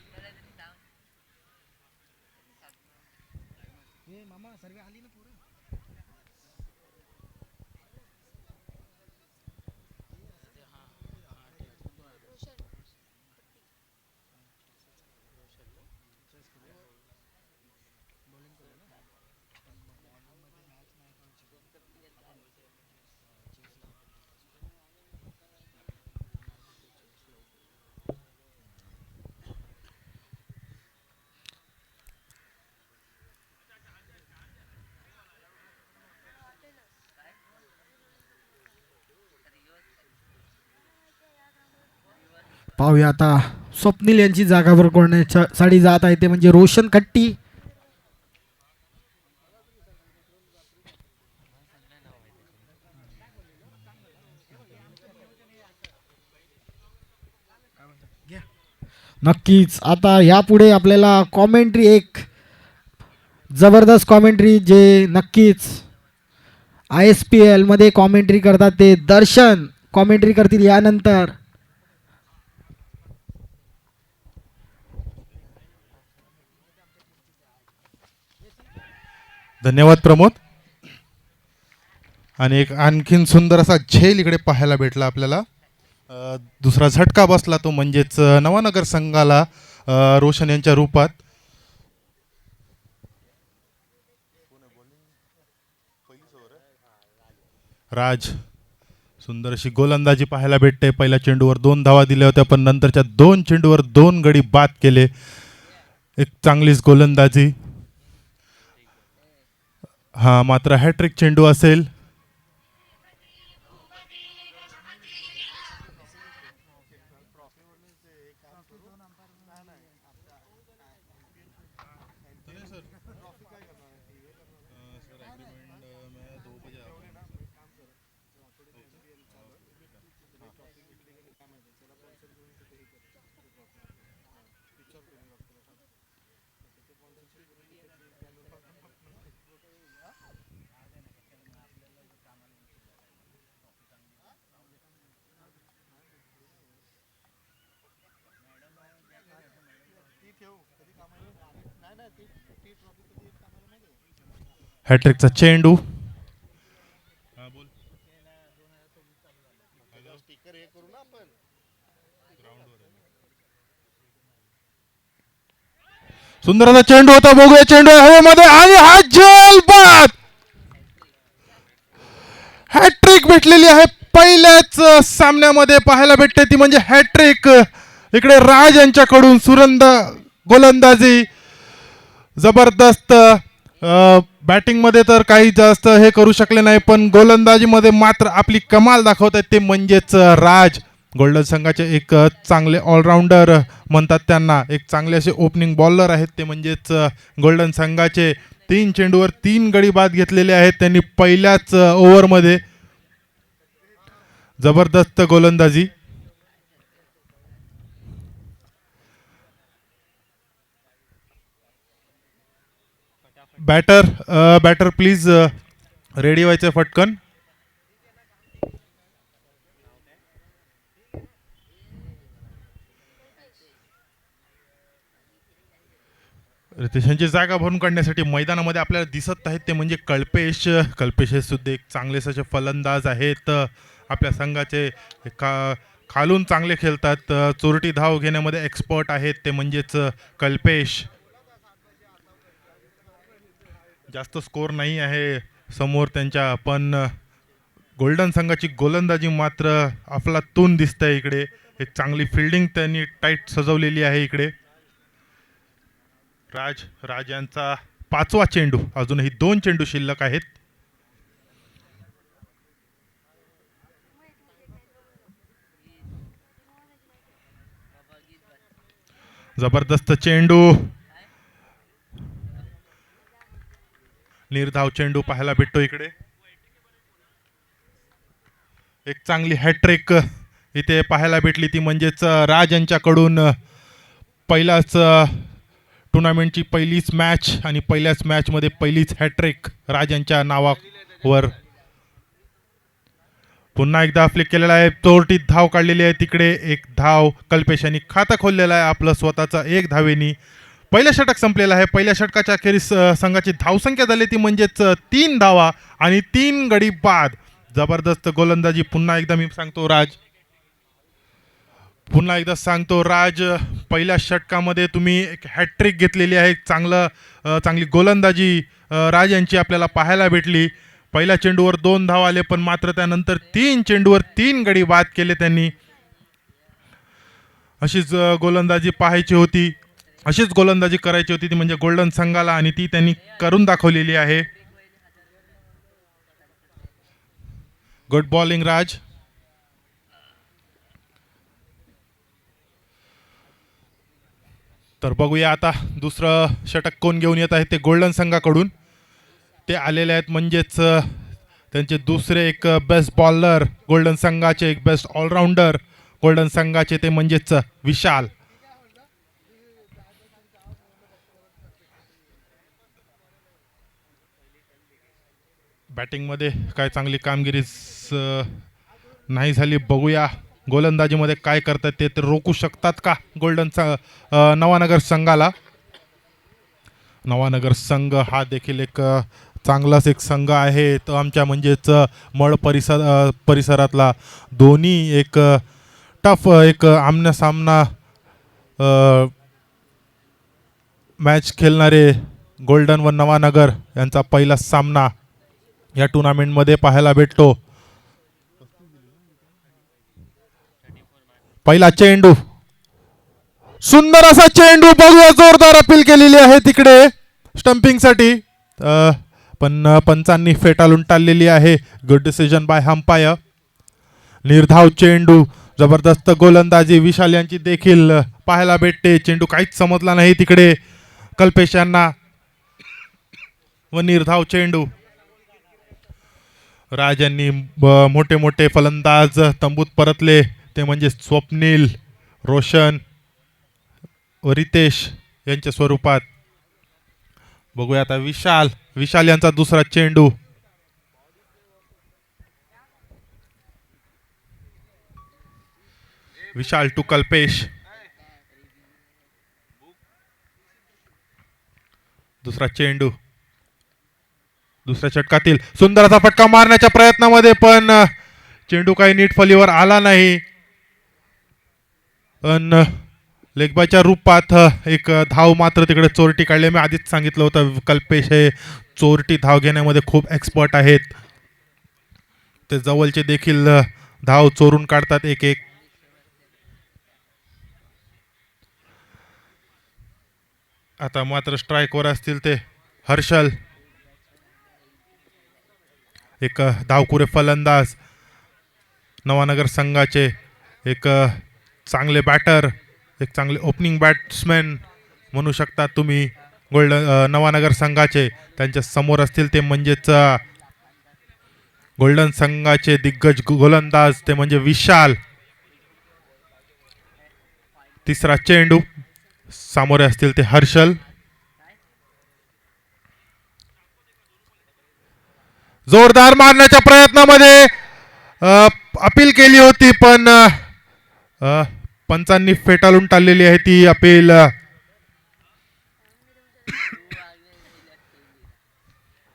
पाहूया आता स्वप्नील यांची जागावर कोणासाठी जात आहे ते म्हणजे रोशन खट्टी. नक्कीच आता यापुढे आपल्याला कॉमेंट्री, एक जबरदस्त कॉमेंट्री जे नक्कीच ISPL मध्ये कॉमेंट्री करतात ते दर्शन कॉमेंट्री करतील यानंतर. धन्यवाद प्रमोद. आणि एक आणखीन सुंदर असा झेल इकडे पाहायला भेटला आपल्याला. दुसरा झटका बसला तो म्हणजेच नवानगर संघाला रोशन यांच्या रूपात. राज सुंदर अशी गोलंदाजी पाहायला भेटते. पहिल्या चेंडूवर 2 धावा दिल्या होत्या पण नंतरच्या 2 चेंडूवर 2 गडी बाद केले. एक चांगलीच गोलंदाजी. हा मात्र हॅट्रिक चेंडू असेल. हॅट्रिकचा चेंडू. सुंदर असा चेंडू होता. बघूया चेंडू हवेमध्ये आणि हा झेल बाद. हॅट्रिक भेटलेली आहे पहिल्याच सामन्यामध्ये पाहायला भेटते ती म्हणजे हॅट्रिक. इकडे राज यांच्याकडून सुरंद गोलंदाजी जबरदस्त. बॅटिंगमध्ये तर काही जास्त हे करू शकले नाही पण गोलंदाजीमध्ये मात्र आपली कमाल दाखवत आहेत ते म्हणजेच राज. गोल्डन संघाचे एक चांगले ऑलराऊंडर म्हणतात त्यांना. एक चांगले असे ओपनिंग बॉलर आहेत ते म्हणजेच गोल्डन संघाचे. 3 चेंडूवर 3 गडी बाद घेतलेले आहेत त्यांनी पहिल्याच ओव्हरमध्ये. जबरदस्त गोलंदाजी. बॅटर प्लीज रेडी व्हायचं फटकन. रितेशांची जागा भरून काढण्यासाठी मैदानामध्ये आपल्याला दिसत आहेत ते म्हणजे कल्पेश. कल्पेश हे सुद्धा एक चांगले असे फलंदाज आहेत आपल्या संघाचे. खालून चांगले खेळतात. चोरटी धाव घेण्यामध्ये एक्सपर्ट आहेत ते म्हणजेच कल्पेश. जास्त स्कोर नाही आहे समोर त्यांच्या पण गोल्डन संघाची गोलंदाजी मात्र अफलातून दिसतंय इकडे. एक चांगली फिल्डिंग त्यांनी टाईट सजवलेली आहे इकडे. राज यांचा 5वा चेंडू. अजूनही 2 चेंडू शिल्लक आहेत. जबरदस्त चेंडू. निर्धाव चेंडू पाहायला भेटतो इकडे. एक चांगली हॅट्रिक इथे पाहायला भेटली, ती म्हणजेच राज यांच्याकडून पहिलाच टुर्नामेंटची पहिलीच मॅच आणि पहिल्याच मॅचमध्ये पहिलीच हॅट्रिक राज यांच्या नावावर. पुन्हा एकदा फ्लिक केलेला आहे, चोरटीत धाव काढलेली आहे. तिकडे एक धाव कल्पेश यांनी खातं खोललेलं आहे आपलं स्वतःचा 1 धावेनी. पहिलं षटक संपलेलं आहे. पहिल्या षटकाच्या अखेरीस संघाची धावसंख्या झाली ती म्हणजेच 3 धावा आणि 3 गडी बाद. जबरदस्त गोलंदाजी. पुन्हा एकदा मी सांगतो राज, पहिल्या षटकामध्ये तुम्ही एक हॅट्रिक घेतलेली आहे. चांगली गोलंदाजी राज यांची आपल्याला पाहायला भेटली. पहिल्या चेंडूवर 2 धाव आले, पण मात्र त्यानंतर 3 चेंडूवर 3 गडी बाद केले त्यांनी. अशीच गोलंदाजी पाहायची होती, अशीच गोलंदाजी करायची होती ती म्हणजे गोल्डन संघाला, आणि ती त्यांनी करून दाखवलेली आहे. गुड बॉलिंग राज. तर बघूया आता दुसरं षटक कोण घेऊन येत आहे ते गोल्डन संघाकडून. ते आलेले आहेत म्हणजेच त्यांचे दुसरे एक बेस्ट बॉलर गोल्डन संघाचे, एक बेस्ट ऑलराऊंडर गोल्डन संघाचे, ते म्हणजेच विशाल. बॅटिंगमध्ये काय चांगली कामगिरी नाही झाली. बघूया गोलंदाजीमध्ये काय करतात ते रोखू शकतात का गोल्डन नवानगर संघाला. नवानगर संघ हा देखील एक चांगलाच एक संघ आहे. तो आमच्या म्हणजेच मळ परिसरातला दोन्ही एक टफ एक आमना सामना मॅच खेळणारे गोल्डन व नवानगर यांचा पहिला सामना या टुर्नामेंटमध्ये पाहायला भेटतो. पहिला चेंडू, सुंदर असा चेंडू. बघूया, जोरदार अपील केलेली आहे तिकडे स्टंपिंगसाठी, पण पंचांनी फेटाळून टाळलेली आहे. Good decision by umpire. निर्धाव चेंडू, जबरदस्त गोलंदाजी विशाल यांची देखील पाहायला भेटते. चेंडू काहीच समजला नाही तिकडे कल्पेश यांना, व निर्धाव चेंडू. राज यांनी मोठे मोठे फलंदाज तंबूत परतले, ते म्हणजे स्वप्नील, रोशन व रितेश यांच्या स्वरूपात. बघूया आता विशाल यांचा दुसरा चेंडू. विशाल टू कल्पेश. दुसरा चेंडू, दुसऱ्या षटकातील सुंदर असा फटका मारण्याच्या प्रयत्नामध्ये, पण चेंडू काही नीट फलीवर आला नाही. पण लेगबायच्या रूपात एक धाव मात्र तिकडे चोरटी काढली. मी आधीच सांगितलं होतं कल्पेश हे चोरटी धाव घेण्यामध्ये खूप एक्सपर्ट आहेत. ते जवळचे देखील धाव चोरून काढतात एक एक. आता मात्र स्ट्राईकवर असतील ते हर्षल, एक धावकुरे फलंदाज नवानगर संघाचे, एक चांगले बॅटर, एक चांगले ओपनिंग बॅट्समॅन म्हणू शकता तुम्ही नवानगर संघाचे. त्यांच्या समोर असतील ते म्हणजेच गोल्डन संघाचे दिग्गज गोलंदाज, ते म्हणजे विशाल. तिसरा चेंडू, सामोरे असतील ते हर्षल. जोरदार मारण्याच्या प्रयत्नामध्ये अपील केली होती, पण पंचांनी फेटाळून टाळलेली आहे ती अपील.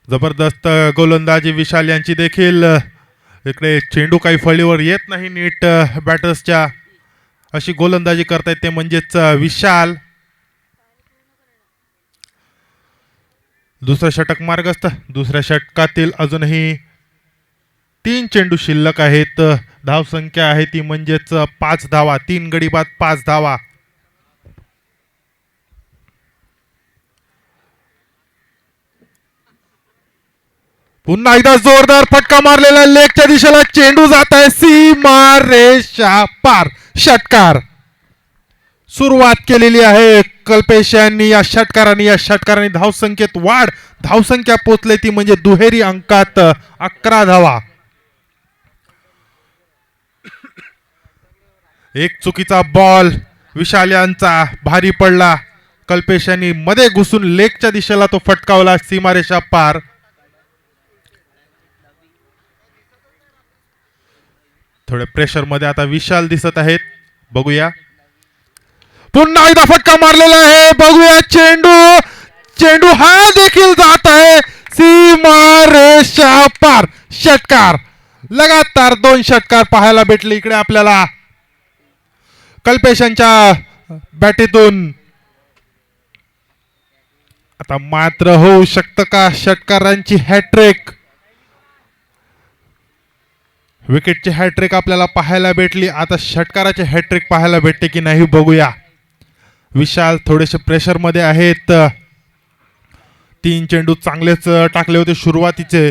जबरदस्त गोलंदाजी विशाल यांची देखील. इकडे चेंडू काही फळीवर येत नाही नीट बॅटर्सच्या, अशी गोलंदाजी करतायत ते म्हणजेच विशाल. दुसरं षटक मार्गस्थ. दुसऱ्या षटकातील अजूनही 3 चेंडू शिल्लक आहेत. धावसंख्या आहे ती म्हणजेच 5 धावा. 3 गडी बाद 5 धावा. पुन्हा एकदा जोरदार फटका मारलेला लेगच्या दिशेला चेंडू जात आहे सीमा रेषा पार. षटकार. सुरुवात केलेली आहे कल्पेश यांनी या षटकारांनी धावसंख्येत वाढ. धावसंख्या पोचले ती म्हणजे दुहेरी अंकात 11 धावा. एक चुकीचा बॉल विशाल यांचा भारी पडला. कल्पेश यांनी मध्ये घुसून लेगच्या दिशेला तो फटकावला सीमारेषा पार. थोडे प्रेशर मध्ये आता विशाल दिसत आहेत. बघूया पुन्हा एकदा फटका मारलेला आहे. बघूया चेंडू हा देखील जात आहे सीमारेषा पार. षटकार लगातार 2 षटकार पाहायला भेटले इकडे आपल्याला कल्पेशांच्या बॅटीतून. आता मात्र होऊ शकतं का षटकारांची हॅट्रिक. विकेटची हॅट्रिक आपल्याला पाहायला भेटली. आता षटकाराची हॅट्रिक पाहायला भेटते की नाही बघूया. विशाल थोडेसे प्रेशर मध्ये आहेत. 3 चेंडू चांगलेच टाकले होते सुरुवातीचे,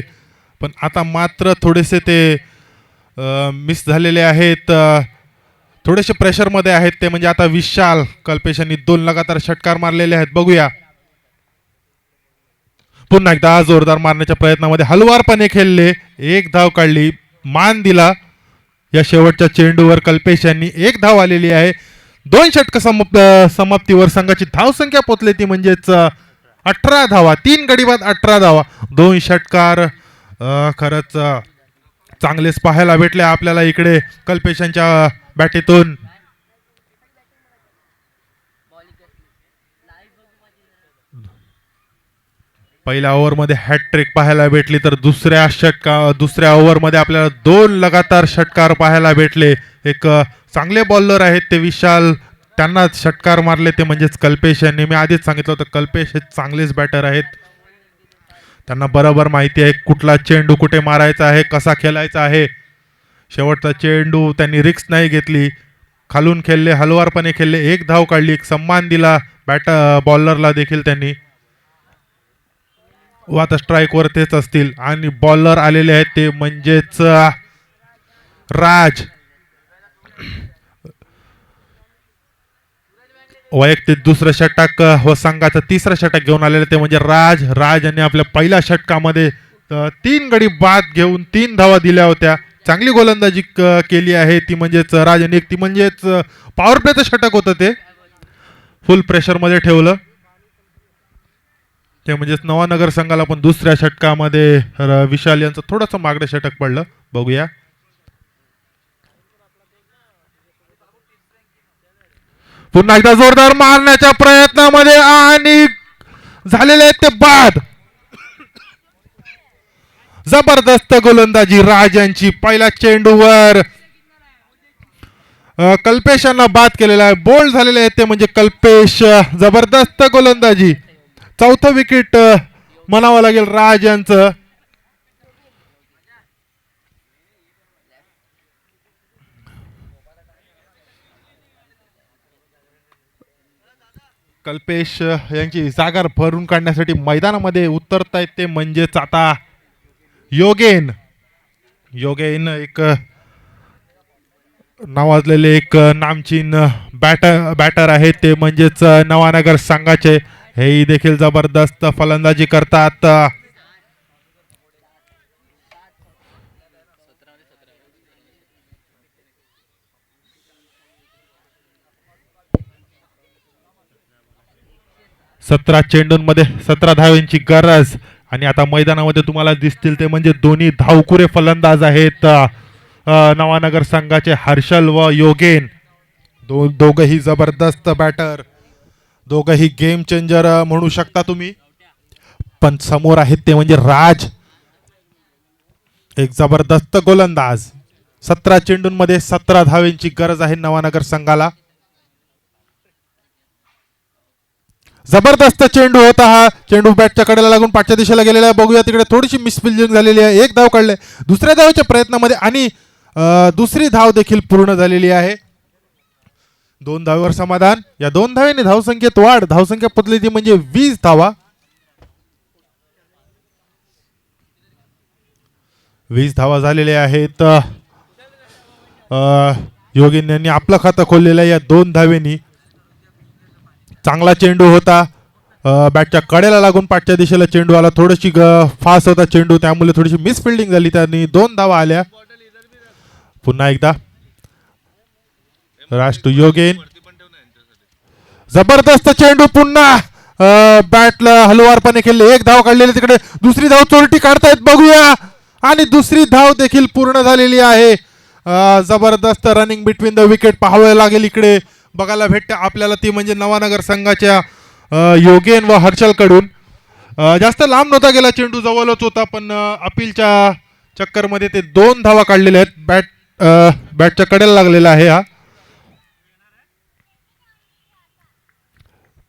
पण आता मात्र थोडेसे ते मिस झालेले आहेत. थोडेसे प्रेशर मध्ये आहेत ते म्हणजे आता विशाल. कल्पेशांनी 2 लगातार षटकार मारलेले आहेत. बघूया पुन्हा एकदा जोरदार मारण्याच्या प्रयत्नामध्ये हलवारपणे खेळले. 1 धाव काढली. मान दिला या शेवटच्या चेंडूवर. कल्पेश यांनी 1 धाव आलेली आहे. 2 षटक समाप्तीवर संघाची धावसंख्या पोचली ती म्हणजेच 18 धावा. 3 गडी बाद 18 धावा. 2 षटकार खरंच चांगलेच पाहायला भेटले आपल्याला इकडे कल्पेशांच्या बॅटीतून. पहिल्या ओव्हरमध्ये हॅट्रिक पाहायला भेटली तर दुसऱ्या ओव्हरमध्ये आपल्याला 2 लगातार षटकार पाहायला भेटले. एक चांगले बॉलर आहेत ते विशाल, त्यांना षटकार मारले ते म्हणजेच कल्पेश यांनी. मी आधीच सांगितलं होतं कल्पेश हे चांगलेच बॅटर आहेत. त्यांना बरोबर माहिती आहे कुठला चेंडू कुठे मारायचा आहे, कसा खेळायचा आहे. शेवटचा चेंडू त्यांनी रिस्क नाही घेतली. खालून खेळले, हलवारपणे खेळले. 1 धाव काढली. एक सन्मान दिला बॉलरला देखील त्यांनी. व आता स्ट्राईकवर तेच असतील आणि बॉलर आलेले आहेत ते म्हणजेच राज. वैयक्तिक दुसरं षटक व संघाचं 3रं षटक घेऊन आलेलं ते म्हणजे राज यांनी आपल्या पहिल्या षटकामध्ये 3 गडी बाद घेऊन 3 धावा दिल्या होत्या. चांगली गोलंदाजी केली आहे ती म्हणजेच राज यांनी. ती म्हणजेच पॉवर प्लेचं षटक होतं ते. फुल प्रेशर मध्ये ठेवलं ते म्हणजेच नवानगर संघाला पण दुसऱ्या षटकामध्ये विशाल यांचं थोडंसं मागडे षटक पडलं. बघूया पुन्हा एकदा जोरदार मारण्याच्या प्रयत्नामध्ये आणि झालेले आहेत ते बाद. जबरदस्त गोलंदाजी राज यांची. पहिल्या चेंडूवर कल्पेशांना बाद केलेला आहे. बोल्ड झालेले आहेत ते म्हणजे कल्पेश. जबरदस्त गोलंदाजी. 4थं विकेट म्हणावं लागेल राज यांचं. कल्पेश यांची जागा भरून काढण्यासाठी मैदानामध्ये उतरतायत ते म्हणजेच आता योगेन एक नावाजलेले एक नामचीन बॅटर आहेत ते म्हणजेच नवानगर संघाचे. हेही देखील जबरदस्त फलंदाजी करतात. सतरा चेंडूंमध्ये 17 धावांची गरज आणि आता मैदानामध्ये तुम्हाला दिसतील ते म्हणजे दोन्ही धावकुरे फलंदाज आहेत नवानगर संघाचे हर्षल व योगेन. दोघंही जबरदस्त बॅटर, दोघंही गेम चेंजर म्हणू शकता तुम्ही. पण समोर आहेत ते म्हणजे राज, एक जबरदस्त गोलंदाज. 17 चेंडूंमध्ये 17 धावांची गरज आहे नवानगर संघाला. जबरदस्त चेंडू होता हा. चेंडू बॅटच्या कडेला लागून पाठच्या दिशेला गेलेला आहे. बघूया तिकडे थोडीशी मिसफिल्डिंग झालेली आहे. 1 धाव काढले दुसऱ्या धावेच्या प्रयत्नामध्ये आणि दुसरी धाव देखील पूर्ण झालेली आहे. 2 धावेवर समाधान. या 2 धावेने धावसंख्येत वाढ. धावसंख्या पोचली ती म्हणजे 20 धावा. 20 धावा झालेल्या आहेत. योगेन यांनी आपलं खातं खोललेलं आहे या 2 धावेनी. चांगला चेंडू होता. बॅटच्या कडेला लागून पाठच्या दिशेला चेंडू आला. थोडीशी फास्ट होता चेंडू, त्यामुळे थोडीशी मिस फिल्डिंग झाली. त्यांनी 2 धावा आल्या. पुन्हा एकदा राज टू योगेन. जबरदस्त चेंडू पुन्हा बॅटला हलवारपणे खेळले. 1 धाव काढलेली तिकडे. दुसरी धाव चोरटी काढतायत बघूया. आणि दुसरी धाव देखील पूर्ण झालेली आहे. जबरदस्त रनिंग बिटवीन द विकेट पाहावे लागेल इकडे. बघायला भेटते आपल्याला ती म्हणजे नवानगर संघाच्या योगेन व हर्षल कडून. जास्त लांब नव्हता गेला चेंडू, जवळच होता, पण अपीलच्या चक्करमध्ये ते 2 धावा काढलेल्या आहेत. बॅटच्या कडेला लागलेला आहे हा.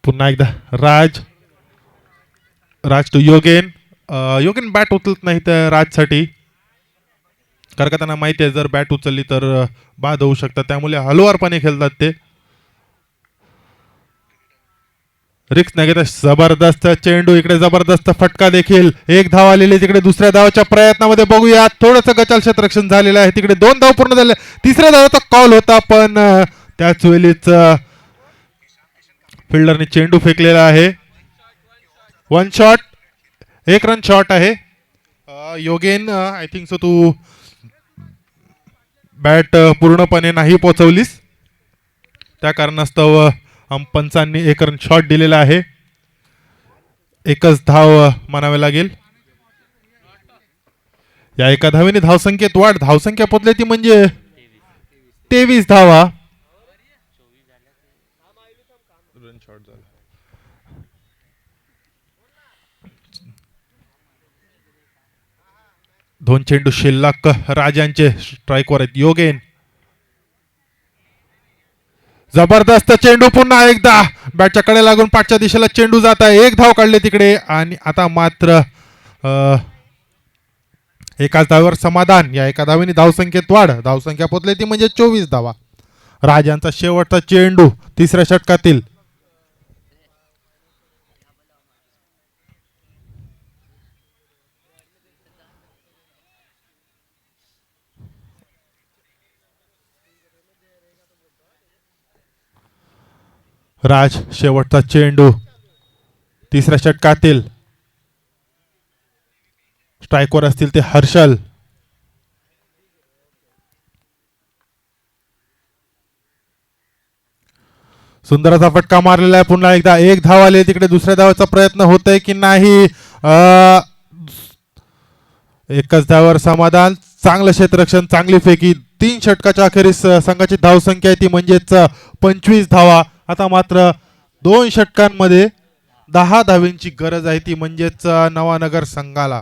पुन्हा एकदा राज टू योगेन. योगेन बॅट उचलत नाही तर राजसाठी, कारण का त्यांना माहिती आहे जर बॅट उचलली तर बाद होऊ शकतात, त्यामुळे हलवारपणे खेळतात ते. रिक्स नाही घेता जबरदस्त चेंडू इकडे. जबरदस्त फटका देखील. 1 धाव आलेली तिकडे. दुसऱ्या धावाच्या प्रयत्नामध्ये बघूया थोडंसं गचाल क्षेत्ररक्षण झालेलं आहे तिकडे. 2 धाव पूर्ण झाले. तिसऱ्या धावाचा कॉल होता, पण त्याच वेळीच फिल्डरने चेंडू फेकलेला आहे. 1 शॉट, 1 रन शॉट आहे. योगेन आय थिंक सो तू बॅट पूर्णपणे नाही पोचवलीस, त्या कारणास्तव पंचांनी 1 रन शॉट दिलेला आहे. 1च धाव म्हणावे लागेल. या 1 धावेने धावसंख्येत वाढ. धावसंख्या पोचली ती म्हणजे 23 धावा. रन शॉट झाला. दोन चेंडू शिल्लक राजांचे स्ट्राईकवर आहेत. योगेन. जबरदस्त चेंडू पुन्हा एकदा बॅटच्या कडे लागून पाठच्या दिशेला चेंडू जात आहे. 1 धाव काढले तिकडे. आणि आता मात्र एकाच धावेवर समाधान. या 1 धावेने धावसंख्येत वाढ. धावसंख्या पोचली ती म्हणजे 24 धावा. राजांचा शेवटचा चेंडू 3ऱ्या षटकातील. राज शेवटचा चेंडू 3ऱ्या षटकातील. स्ट्राईकवर असतील ते हर्षल. सुंदर असा फटका मारलेला आहे. पुन्हा एकदा 1 धाव आले तिकडे. दुसऱ्या धावाचा प्रयत्न होतोय की नाही. 1च धावावर समाधान. चांगलं क्षेत्ररक्षण, चांगली फेकी. 3 षटकाच्या अखेरीस संघाची धावसंख्या आहे ती म्हणजेच 25 धावा. आता मात्र 2 षटकांमध्ये 10 धावेंची गरज आहे ती म्हणजेच नवानगर संघाला.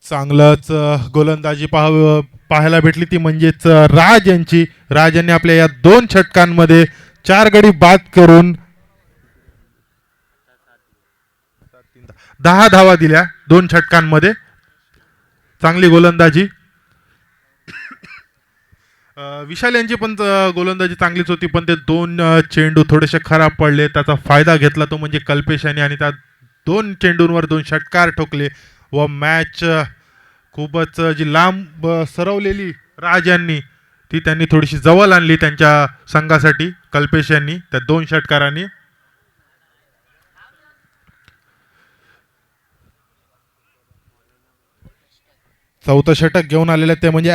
चांगलंच गोलंदाजी पाहायला भेटली ती म्हणजेच राज यांची. राज यांनी आपल्या या 2 षटकांमध्ये 4 गडी बाद करून 10 धावा दिल्या 2 षटकांमध्ये. चांगली गोलंदाजी. विशाल यांची पण गोलंदाजी चांगलीच होती, पण ते 2 चेंडू थोडेसे खराब पडले. त्याचा फायदा घेतला तो म्हणजे कल्पेश यांनी, आणि त्या 2 चेंडूंवर 2 षटकार ठोकले व मॅच खूपच जी लांब सरवलेली राज यांनी ती त्यांनी थोडीशी जवळ आणली त्यांच्या संघासाठी कल्पेश यांनी त्या 2 षटकारांनी. चौथं षटक घेऊन आलेलं ते म्हणजे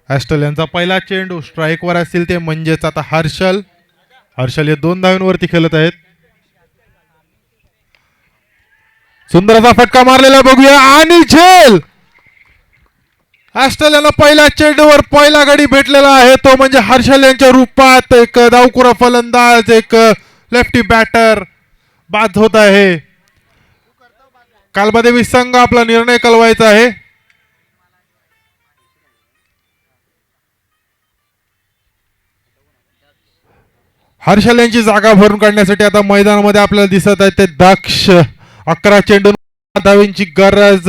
ॲस्टल यांचा पहिला चेंडू. स्ट्राईकवर असतील ते म्हणजेच आता हर्षल हे 2 धावांवरती खेळत आहेत. सुंदर असा फटका मारलेला बघूया आणि झेल. ॲस्टल यांना पहिल्या चेंडूवर पहिला गडी भेटलेला आहे तो म्हणजे हर्षल यांच्या रूपात. एक डावखुरा फलंदाज, एक लेफ्टी बॅटर बाद होत आहे. कालबादेवी संघ आपला निर्णय कळवायचा आहे. हर्षल यांची जागा भरून काढण्यासाठी आता मैदानामध्ये आपल्याला दिसत आहे ते दक्ष. 11 चेंडू धावेंची गरज.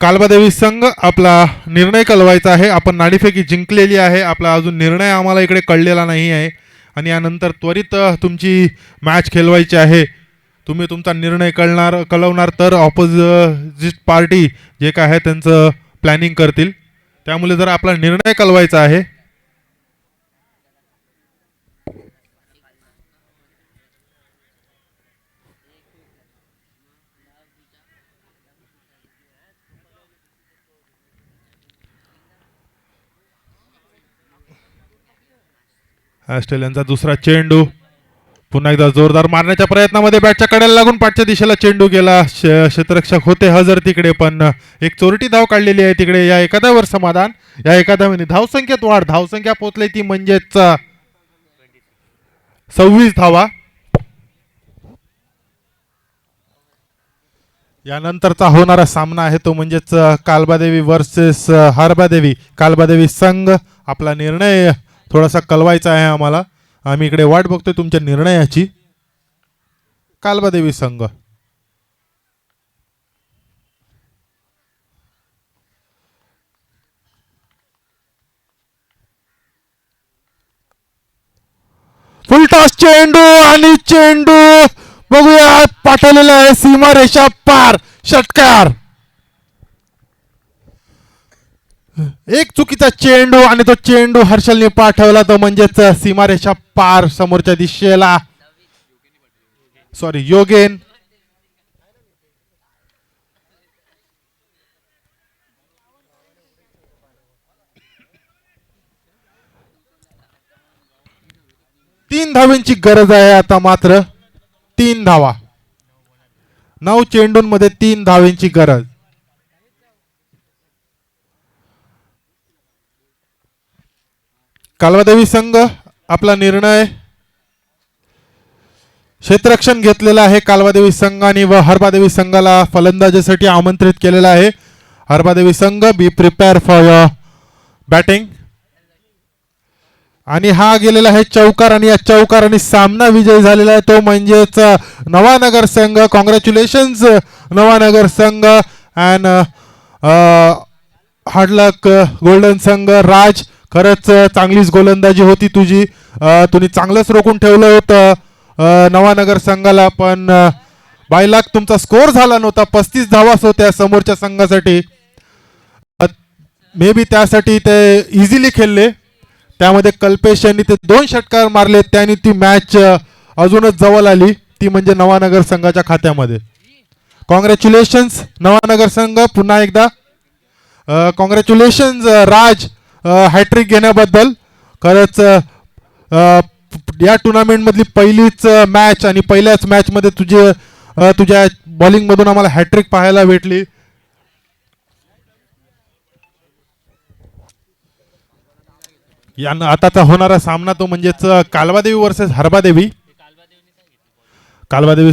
कालबादेवी संघ आपला निर्णय कळवायचा आहे. आपण नाणेफेकी जिंकलेली आहे. आपला अजून निर्णय आम्हाला इकडे कळलेला नाही आहे आणि यानंतर त्वरित तुमची मॅच खेळवायची आहे. तुम्ही तुमचा निर्णय कळवणार तर ऑपोजिट पार्टी जे काय आहे त्यांचं प्लॅनिंग करतील. त्यामुळे जर आपला निर्णय कळवायचा आहे. ऑस्ट्रेलियनचा दुसरा चेंडू पुन्हा एकदा जोरदार मारण्याच्या प्रयत्नामध्ये बॅटच्या कड्याला लागून पाठच्या दिशेला चेंडू गेला. क्षेत्ररक्षक होते हजर तिकडे, पण एक चोरटी धाव काढलेली आहे तिकडे. या एका धावावर समाधान. या एका धावेने धावसंख्येत वाढ. धावसंख्या पोहोचली ती म्हणजेच 26 धावा. यानंतरचा होणारा सामना आहे तो म्हणजेच कालबादेवी वर्सेस हरबादेवी. कालबादेवी संघ, आपला निर्णय थोडासा कळवायचा आहे आम्हाला. आम्ही इकडे वाट बघतोय तुमच्या निर्णयाची. कालबादेवी संघ फुलटॉस चेंडू आणि चेंडू बघूया पाठवलेला आहे सीमारेषा पार. षटकार. एक चुकीचा चेंडू आणि तो चेंडू हर्षलने पाठवला तो म्हणजेच सीमारेषा पार समोरच्या दिशेला. सॉरी, योगेन. तीन धावांची गरज आहे आता मात्र. 3 धावा. 9 चेंडूंमध्ये 3 धावांची गरज. कालबादेवी संघ आपला निर्णय क्षेत्ररक्षण घेतलेला आहे. कालबादेवी संघाने व हरबादेवी संघाला फलंदाजीसाठी आमंत्रित केलेला आहे. हरबादेवी संघ, be prepare for your batting. आणि हा गेलेला आहे चौकार आणि या चौकाराने सामना विजयी झालेला आहे तो म्हणजेच नवानगर संघ. कॉंग्रॅच्युलेशन्स नवानगर संघ. अँड हार्ड लक गोल्डन संघ. राज, खरंच चांगलीच गोलंदाजी होती तुझी. तुम्ही चांगलंच रोखून ठेवलं होतं नवानगर संघाला, पण बाय लक तुमचा स्कोर झाला नव्हता. 35 धावाच होत्या समोरच्या संघासाठी. मे बी त्यासाठी ते इझिली खेळले. त्यामध्ये कल्पेश यांनी ते 2 षटकार मारले, त्यांनी ती मॅच अजूनच जवळ आली, ती म्हणजे नवानगर संघाच्या खात्यामध्ये. कॉंग्रॅच्युलेशन्स नवानगर संघ पुन्हा एकदा. कॉंग्रॅच्युलेशन्स राज हॅट्रिक घेण्याबद्दल. खरंच या टुर्नामेंटमधली पहिलीच मॅच आणि पहिल्याच मॅचमध्ये तुझ्या बॉलिंगमधून आम्हाला हॅट्रिक पाहायला भेटली. यानं आताचा होणारा सामना तो म्हणजेच कालबादेवी वर्सेस हरबादेवी. कालबादेवी